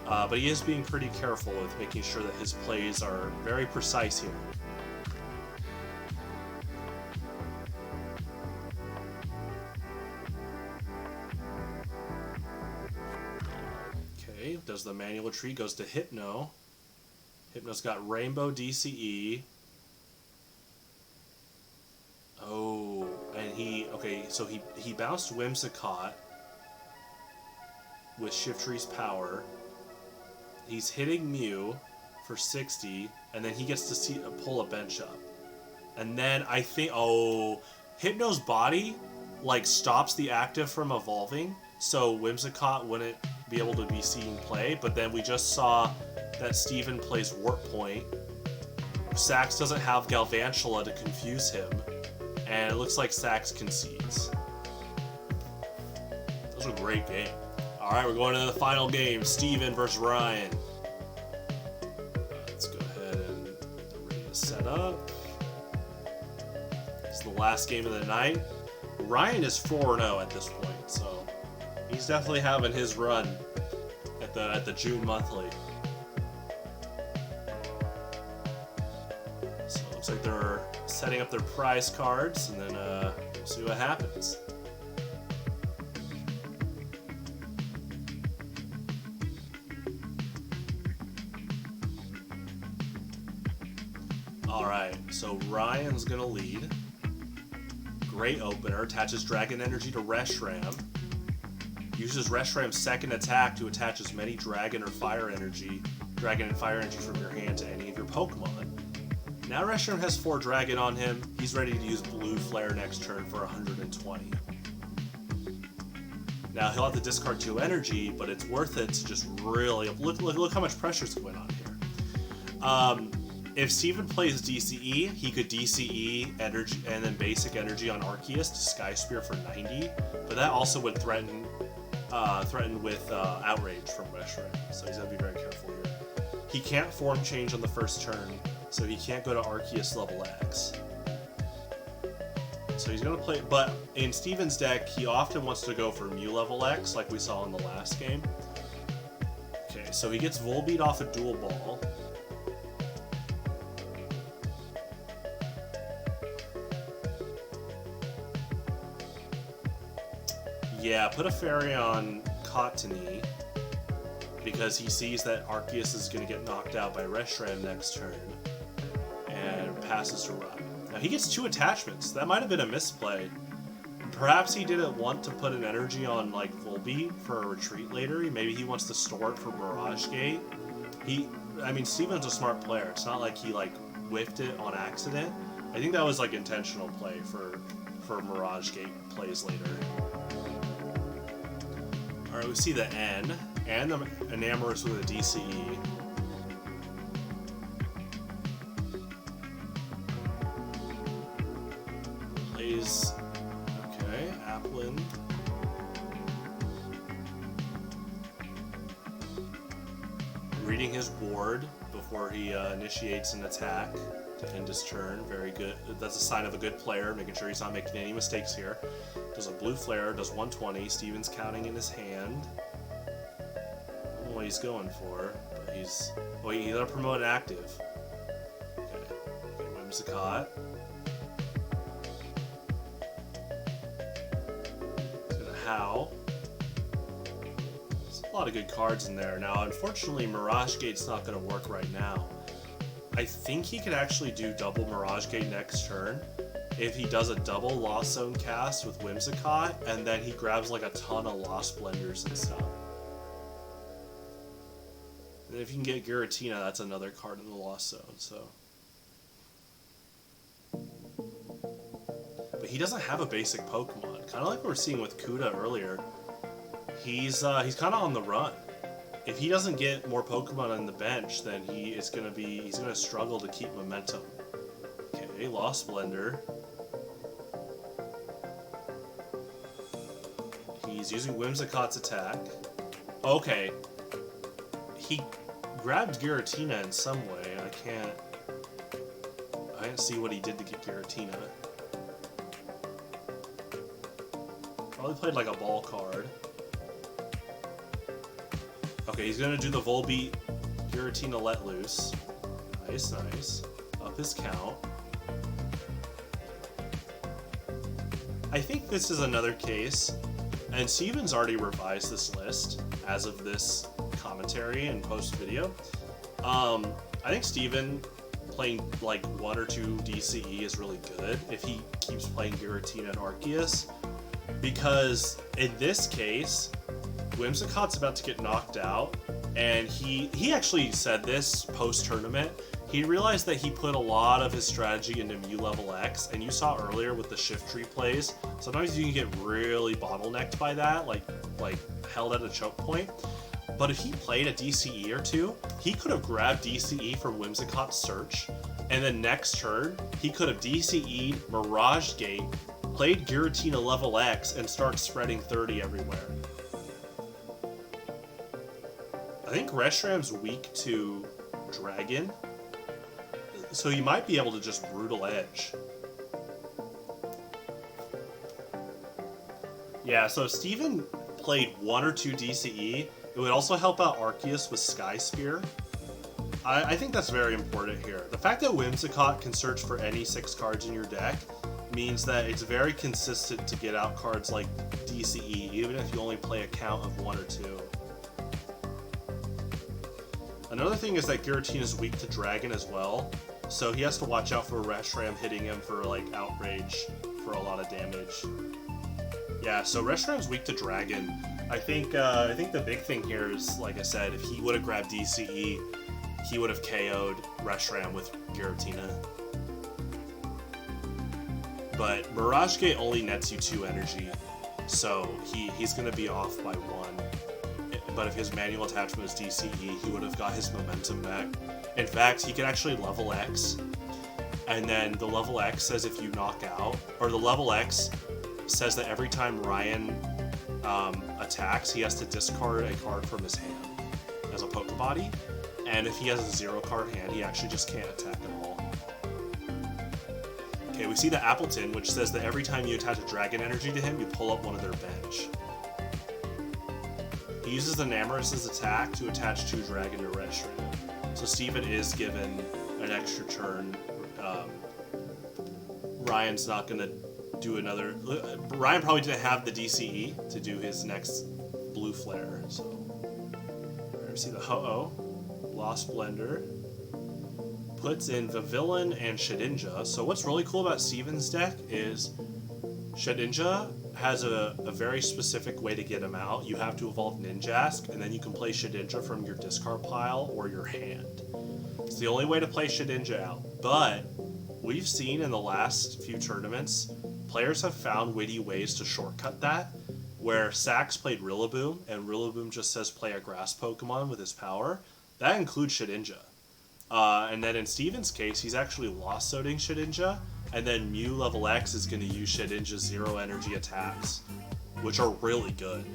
But he is being pretty careful with making sure that his plays are very precise here. Okay, does the manual retreat, goes to Hypno. Hypno's got Rainbow DCE. Oh, and so he bounced Whimsicott with Shiftry's power. He's hitting Mew for 60, and then he gets to pull a bench up. And then I think, Hypno's body, like, stops the active from evolving, so Whimsicott wouldn't be able to be seen play, but then we just saw that Steven plays Warp Point. Sax doesn't have Galvantula to confuse him, and it looks like Sax concedes. That was a great game. Alright, we're going to the final game, Steven versus Ryan. Let's go ahead and ready to set up. It's the last game of the night. Ryan is 4-0 at this point, so he's definitely having his run at the June monthly. So it looks like they're setting up their prize cards, and then we'll see what happens. Alright, so Ryan's gonna lead. Great opener, attaches Dragon Energy to Reshiram. Uses Reshiram's second attack to attach as many Dragon and Fire Energy from your hand to any of your Pokemon. Now Reshiram has 4 Dragon on him. He's ready to use Blue Flare next turn for 120. Now he'll have to discard 2 energy, but it's worth it to just really look how much pressure's going on here. If Steven plays DCE, he could DCE energy and then basic energy on Arceus to Sky Spear for 90, but that also would threaten with Outrage from Reshiram, so he's gonna be very careful here. He can't form change on the first turn, so he can't go to Arceus level X. So he's gonna play, but in Steven's deck, he often wants to go for Mew level X, like we saw in the last game. Okay, so he gets Volbeat off a Dual Ball. Yeah, put a Fairy on Cottony, because he sees that Arceus is going to get knocked out by Reshiram next turn, and passes to Ryan. Now he gets 2 attachments. That might have been a misplay. Perhaps he didn't want to put an energy on like Volbeat for a retreat later. Maybe he wants to store it for Mirage Gate. Steven's a smart player. It's not like he like whiffed it on accident. I think that was like intentional play for Mirage Gate plays later. Alright, we see the N, and the Enamorus with a DCE. Plays, okay, Appletun. Reading his board before he initiates an attack to end his turn. Very good. That's a sign of a good player, making sure he's not making any mistakes here. Does a Blue Flare, does 120. Steven's counting in his hand. I don't know what he's going for, but he's... Oh, he let promote active. Okay, Whimsicott. He's gonna Howl. There's a lot of good cards in there. Now, unfortunately, Mirage Gate's not gonna work right now. I think he could actually do double Mirage Gate next turn if he does a double Lost Zone cast with Whimsicott, and then he grabs like a ton of Lost Blenders and stuff. And if you can get Giratina, that's another card in the Lost Zone, so. But he doesn't have a basic Pokemon. Kind of like we were seeing with Cuda earlier. He's kind of on the run. If he doesn't get more Pokemon on the bench, then he's gonna struggle to keep momentum. Okay, Lost Blender. He's using Whimsicott's attack. Okay. He grabbed Giratina in some way. I can't see what he did to get Giratina. Probably played like a ball card. Okay, he's gonna do the Volbeat Giratina Let Loose. Nice, nice. Up his count. I think this is another case, and Steven's already revised this list as of this commentary and post video. I think Steven playing like 1 or 2 DCE is really good if he keeps playing Giratina and Arceus, because in this case, Whimsicott's about to get knocked out, and he actually said this post-tournament. He realized that he put a lot of his strategy into Mew level X, and you saw earlier with the Shiftry plays, sometimes you can get really bottlenecked by that, like held at a choke point. But if he played a DCE or 2, he could have grabbed DCE from Whimsicott's search, and then next turn, he could have DCE'd Mirage Gate, played Giratina level X, and start spreading 30 everywhere. I think Reshram's weak to Dragon, so you might be able to just Brutal Edge. Yeah, so if Steven played 1 or 2 DCE, it would also help out Arceus with Sky Spear. I think that's very important here. The fact that Whimsicott can search for any 6 cards in your deck means that it's very consistent to get out cards like DCE, even if you only play a count of 1 or 2. Another thing is that Giratina is weak to Dragon as well, so he has to watch out for Reshram hitting him for like Outrage for a lot of damage. Yeah, so Reshram's weak to Dragon. I think the big thing here is, like I said, if he would have grabbed DCE, he would have KO'd Reshram with Giratina. But Mirage Gate only nets you 2 energy, so he's going to be off by 1. But if his manual attachment was DCE, he would have got his momentum back. In fact, he could actually level X, and then the level X says if you knock out, or the level X says that every time Ryan attacks, he has to discard a card from his hand as a Pokebody, and if he has a 0-card hand, he actually just can't attack at all. Okay, we see the Appletun, which says that every time you attach a Dragon Energy to him, you pull up one of their bench. He uses Enamorus' attack to attach 2 Dragon to Reshram. So Steven is given an extra turn. Ryan's not going to do another... Ryan probably didn't have the DCE to do his next Blue Flare, so... We see the Ho-Oh, Lost Blender, puts in Vivillon and Shedinja. So what's really cool about Steven's deck is Shedinja has a very specific way to get him out. You have to evolve Ninjask, and then you can play Shedinja from your discard pile or your hand. It's the only way to play Shedinja out, but we've seen in the last few tournaments, players have found witty ways to shortcut that, where Sax played Rillaboom, and Rillaboom just says play a grass Pokemon with his power. That includes Shedinja. And then in Steven's case, he's actually lost-soding Shedinja, and then Mew level X is going to use Shedinja's 0 energy attacks, which are really good.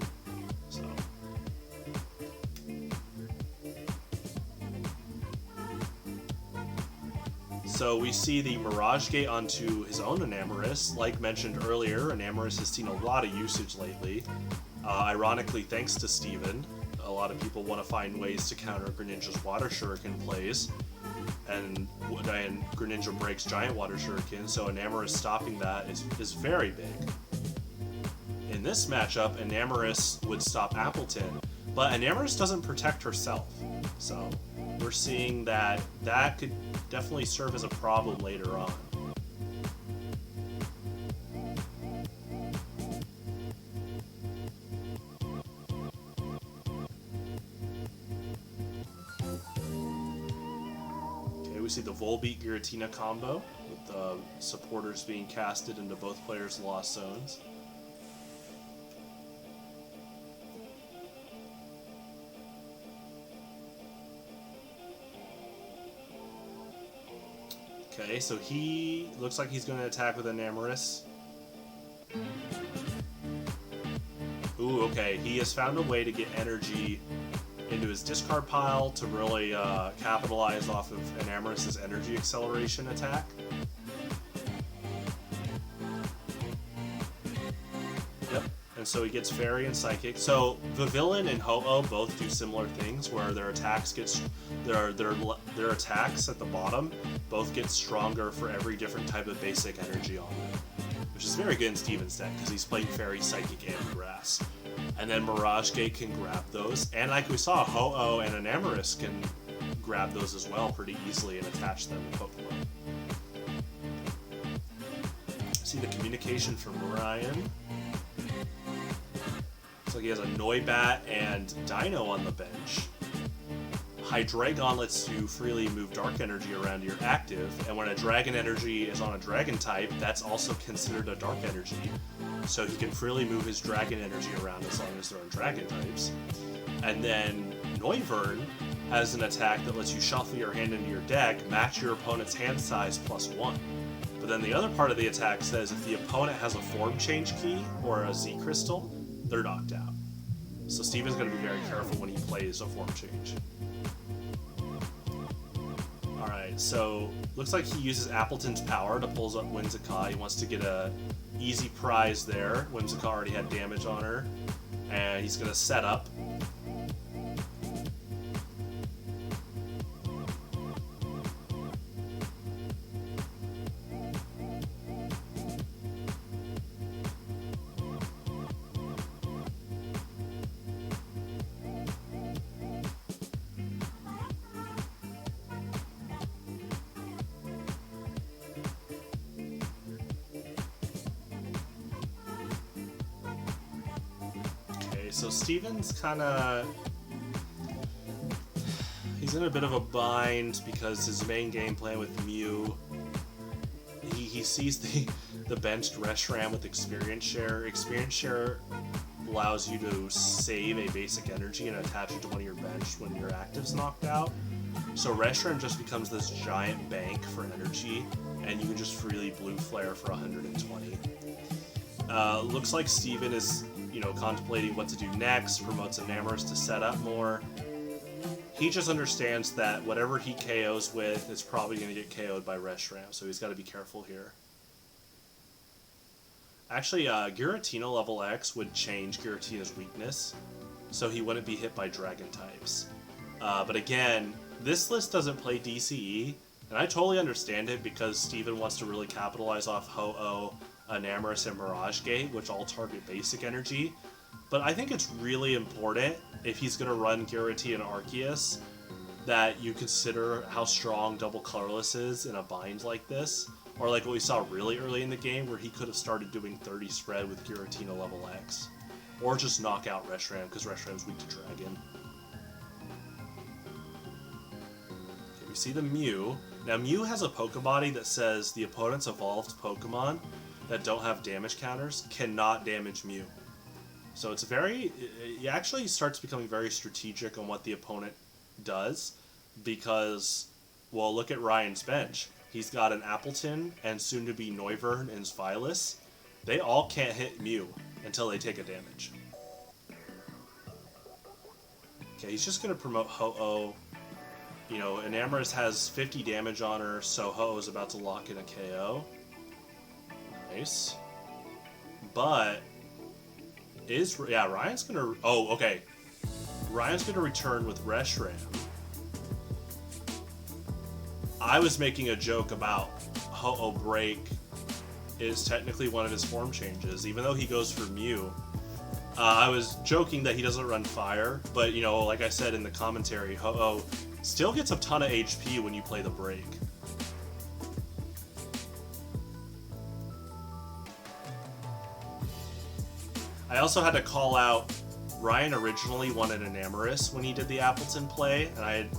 So we see the Mirage Gate onto his own Enamorus. Like mentioned earlier, Enamorus has seen a lot of usage lately. Ironically, thanks to Steven, a lot of people want to find ways to counter Greninja's Water Shuriken plays. And Greninja breaks Giant Water Shuriken, so Enamorus stopping that is very big. In this matchup, Enamorus would stop Appletun, but Enamorus doesn't protect herself. So we're seeing that could definitely serve as a problem later on. Okay, we see the Volbeat Giratina combo with the supporters being casted into both players' lost zones. Okay, so he looks like he's going to attack with Enamorus. Ooh, okay, he has found a way to get energy into his discard pile to really capitalize off of Enamorus' energy acceleration attack. Yep, and and so he gets Fairy and Psychic. So Vivillon and Ho-Oh both do similar things, where their attacks their attacks at the bottom both get stronger for every different type of basic energy on them, which is very good in Steven's deck because he's playing Fairy, Psychic, and Grass. And then Mirage Gate can grab those, and like we saw, Ho-Oh and Enamorus can grab those as well pretty easily and attach them to Pokemon. See the communication from Ryan. Looks like he has a Noibat and Dino on the bench. Hydreigon lets you freely move Dark Energy around your active, and when a Dragon Energy is on a Dragon type, that's also considered a Dark Energy. So he can freely move his Dragon Energy around as long as they're on Dragon types. And then Noivern has an attack that lets you shuffle your hand into your deck, match your opponent's hand size +1. But then the other part of the attack says if the opponent has a form change key or a Z crystal, they're knocked out. So Steven's going to be very careful when he plays a form change. Alright, so looks like he uses Appleton's power to pull up Whimsicott. He wants to get a easy prize there. Whimsicott already had damage on her. And he's going to set up. So Steven's he's in a bit of a bind because his main game plan with Mew, he sees the benched Reshiram with Experience Share. Experience Share allows you to save a basic energy and attach it to one of your bench when your active's knocked out. So Reshiram just becomes this giant bank for energy, and you can just freely Blue Flare for 120. Looks like Steven is contemplating what to do next, promotes Enamorus to set up more. He just understands that whatever he KOs with is probably going to get KO'd by Reshiram, so he's got to be careful here. Actually, Giratina level X would change Giratina's weakness, so he wouldn't be hit by Dragon types. But again, this list doesn't play DCE, and I totally understand it because Steven wants to really capitalize off Ho-Oh, Enamorus, and Mirage Gate, which all target basic energy. But I think it's really important, if he's going to run Giratina and Arceus, that you consider how strong double colorless is in a bind like this. Or like what we saw really early in the game, where he could have started doing 30 spread with Giratina level X. Or just knock out Reshiram, because Reshiram's weak to Dragon. Okay, we see the Mew. Now Mew has a Pokebody that says the opponent's evolved Pokemon that don't have damage counters cannot damage Mew. So it's it actually starts becoming very strategic on what the opponent does, because, well, look at Ryan's bench. He's got an Appletun and soon-to-be Noivern and Svilis. They all can't hit Mew until they take a damage. Okay, he's just going to promote Ho-Oh. Enamorus has 50 damage on her, so Ho-Oh is about to lock in a KO. Nice. But Ryan's gonna... Oh, okay. Ryan's gonna return with Reshiram. I was making a joke about Ho-Oh Break is technically one of his form changes, even though he goes for Mew. I was joking that he doesn't run Fire, but, like I said in the commentary, Ho-Oh still gets a ton of HP when you play the Break. I also had to call out, Ryan originally wanted Enamorus when he did the Appletun play, and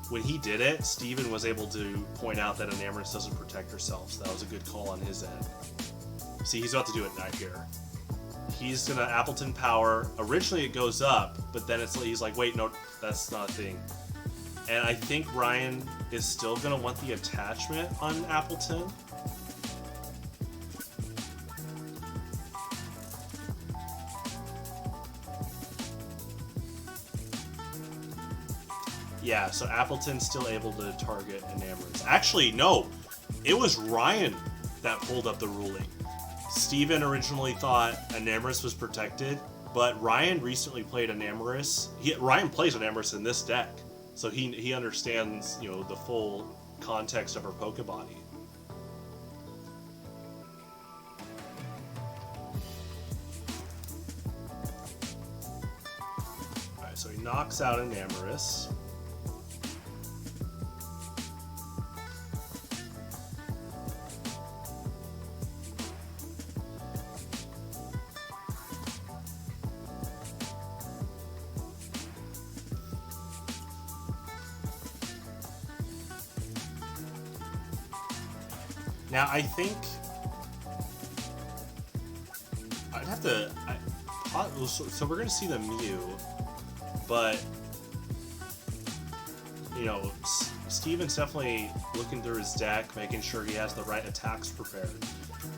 when he did it, Steven was able to point out that Enamorus doesn't protect herself, so that was a good call on his end. See, he's about to do it right here. He's gonna Appletun power. Originally it goes up, but then he's like, wait, no, that's not a thing. And I think Ryan is still gonna want the attachment on Appletun. Yeah, so Appleton's still able to target Enamorus. Actually, no. It was Ryan that pulled up the ruling. Steven originally thought Enamorus was protected, but Ryan recently played Enamorus. Ryan plays Enamorus in this deck, so he understands, you know, the full context of her Pokebody. Alright, so he knocks out Enamorus. Now, I think I'd have to. So we're going to see the Mew, but you know, Steven's definitely looking through his deck, making sure he has the right attacks prepared.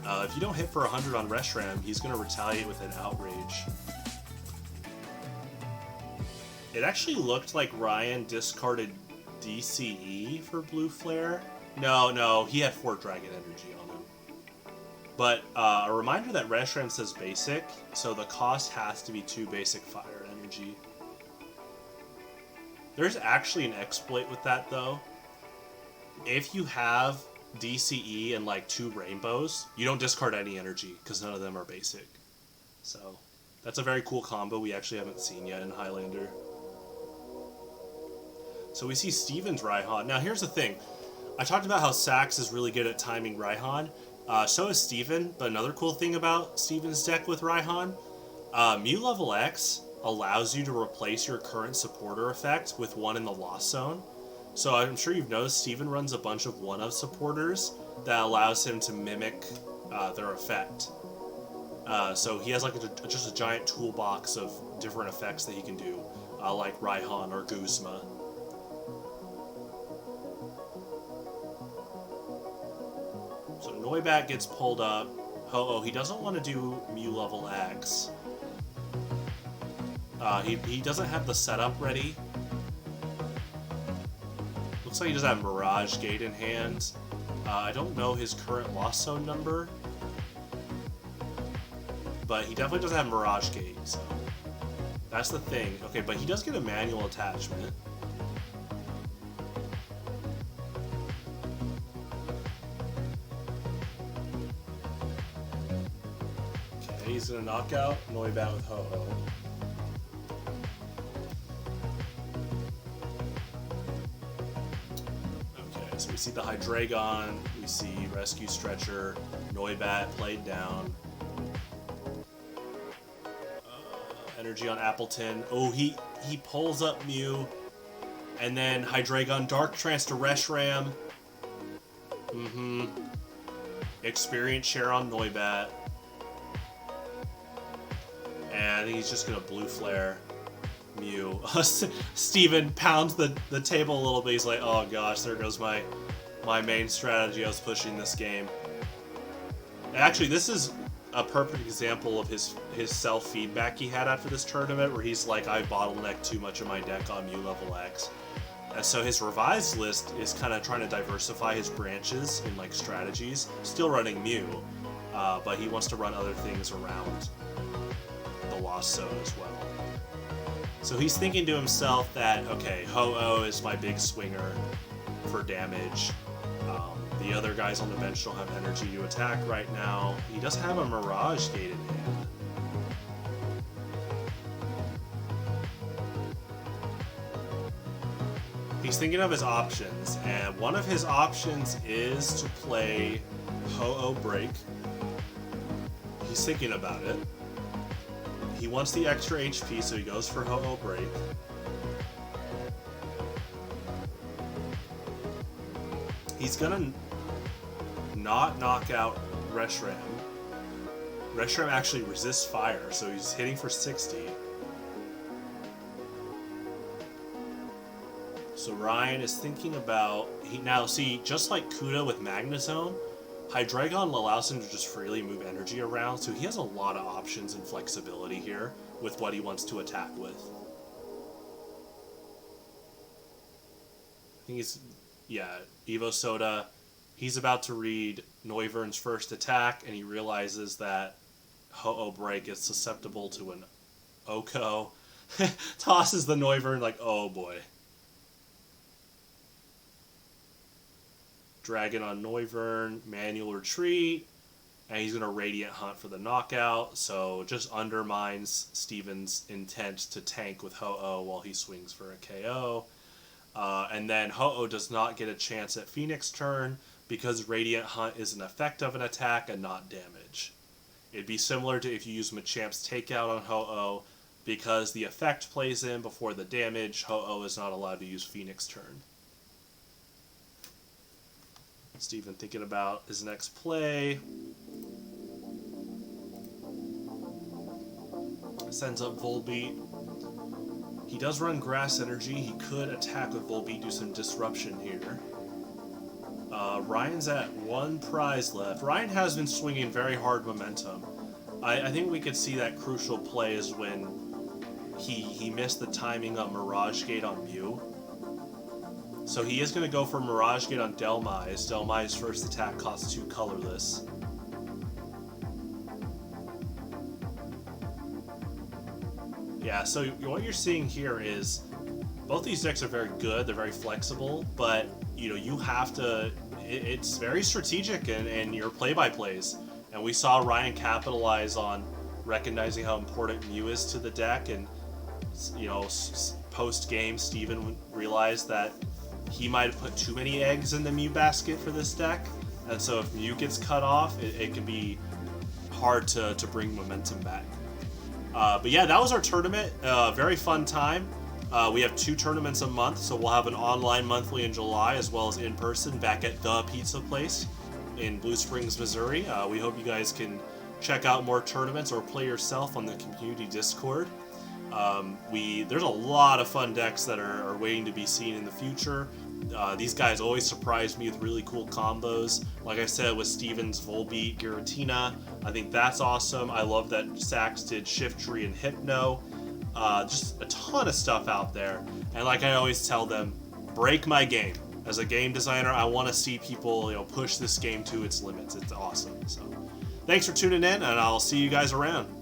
If you don't hit for 100 on Reshiram, he's going to retaliate with an Outrage. It actually looked like Ryan discarded DCE for Blue Flare. No, he had 4 Dragon Energy on him. But a reminder that Reshiram says basic, so the cost has to be 2 basic Fire Energy. There's actually an exploit with that, though. If you have DCE and like 2 Rainbows, you don't discard any energy, because none of them are basic. So, that's a very cool combo we actually haven't seen yet in Highlander. So we see Steven's Raihan. Now here's the thing. I talked about how Sax is really good at timing Raihan. So is Steven, but another cool thing about Steven's deck with Raihan, Mew level X allows you to replace your current supporter effect with one in the Lost Zone. So I'm sure you've noticed Steven runs a bunch of 1-of supporters that allows him to mimic their effect. So he has like just a giant toolbox of different effects that he can do, like Raihan or Guzma. So Noibat gets pulled up. Ho-Oh, he doesn't want to do Mew level X. He doesn't have the setup ready. Looks like he doesn't have Mirage Gate in hand. I don't know his current Lost Zone number. But he definitely doesn't have Mirage Gate, so that's the thing. Okay, but he does get a manual attachment. He's going to knock out Noibat with Ho-Oh. Okay, so we see the Hydreigon, we see Rescue Stretcher, Noibat played down. Energy on Appletun. Oh, he pulls up Mew, and then Hydreigon Dark Trance to Reshiram. Experience share on Noibat. And he's just gonna Blue Flare Mew. Steven pounds the table a little bit. He's like, oh gosh, there goes my main strategy I was pushing this game. Actually, this is a perfect example of his self-feedback he had after this tournament, where he's like, I bottlenecked too much of my deck on Mew level X. And so his revised list is kind of trying to diversify his branches in like strategies. Still running Mew, but he wants to run other things around the Lost Zone as well. So he's thinking to himself that, okay, Ho-Oh is my big swinger for damage. The other guys on the bench don't have energy to attack right now. He does have a Mirage Gate in hand. He's thinking of his options, and one of his options is to play Ho-Oh Break. He's thinking about it. He wants the extra HP, so he goes for Ho-Oh Break. He's gonna not knock out Reshiram. Reshiram actually resists fire, so he's hitting for 60. So Ryan is thinking about... Now, see, just like Cuda with Magnezone, Hydreigon allows him to just freely move energy around, so he has a lot of options and flexibility here with what he wants to attack with. I think he's... Yeah, Evo Soda. He's about to read Noivern's first attack, and he realizes that Ho-Oh Break is susceptible to an Oko. Tosses the Noivern like, oh boy. Dragon on Noivern, Manual Retreat, and he's going to Radiant Hunt for the knockout, so just undermines Steven's intent to tank with Ho-Oh while he swings for a KO. And then Ho-Oh does not get a chance at Phoenix turn because Radiant Hunt is an effect of an attack and not damage. It'd be similar to if you use Machamp's Takeout on Ho-Oh. Because the effect plays in before the damage, Ho-Oh is not allowed to use Phoenix turn. Steven thinking about his next play. Sends up Volbeat. He does run Grass Energy. He could attack with Volbeat, do some disruption here. Ryan's at 1 prize left. Ryan has been swinging very hard momentum. I think we could see that crucial play is when he missed the timing on Mirage Gate on Mew. So he is going to go for Mirage Gate on Delmise. Delmise's first attack costs 2 colorless. Yeah, so what you're seeing here is both these decks are very good, they're very flexible, but you have to, it's very strategic in your play-by-plays. And we saw Ryan capitalize on recognizing how important Mew is to the deck, and post-game, Steven realized that he might have put too many eggs in the Mew basket for this deck, and so if Mew gets cut off, it can be hard to bring momentum back. But yeah, that was our tournament. Very fun time. We have 2 tournaments a month, so we'll have an online monthly in July, as well as in-person back at The Pizza Place in Blue Springs, Missouri. We hope you guys can check out more tournaments or play yourself on the community Discord. There's a lot of fun decks that are waiting to be seen in the future. These guys always surprise me with really cool combos. Like I said, with Steven's Volbeat, Giratina, I think that's awesome. I love that Sax did Shiftry and Hypno. Just a ton of stuff out there. And like I always tell them, break my game. As a game designer, I want to see people push this game to its limits. It's awesome. So thanks for tuning in, and I'll see you guys around.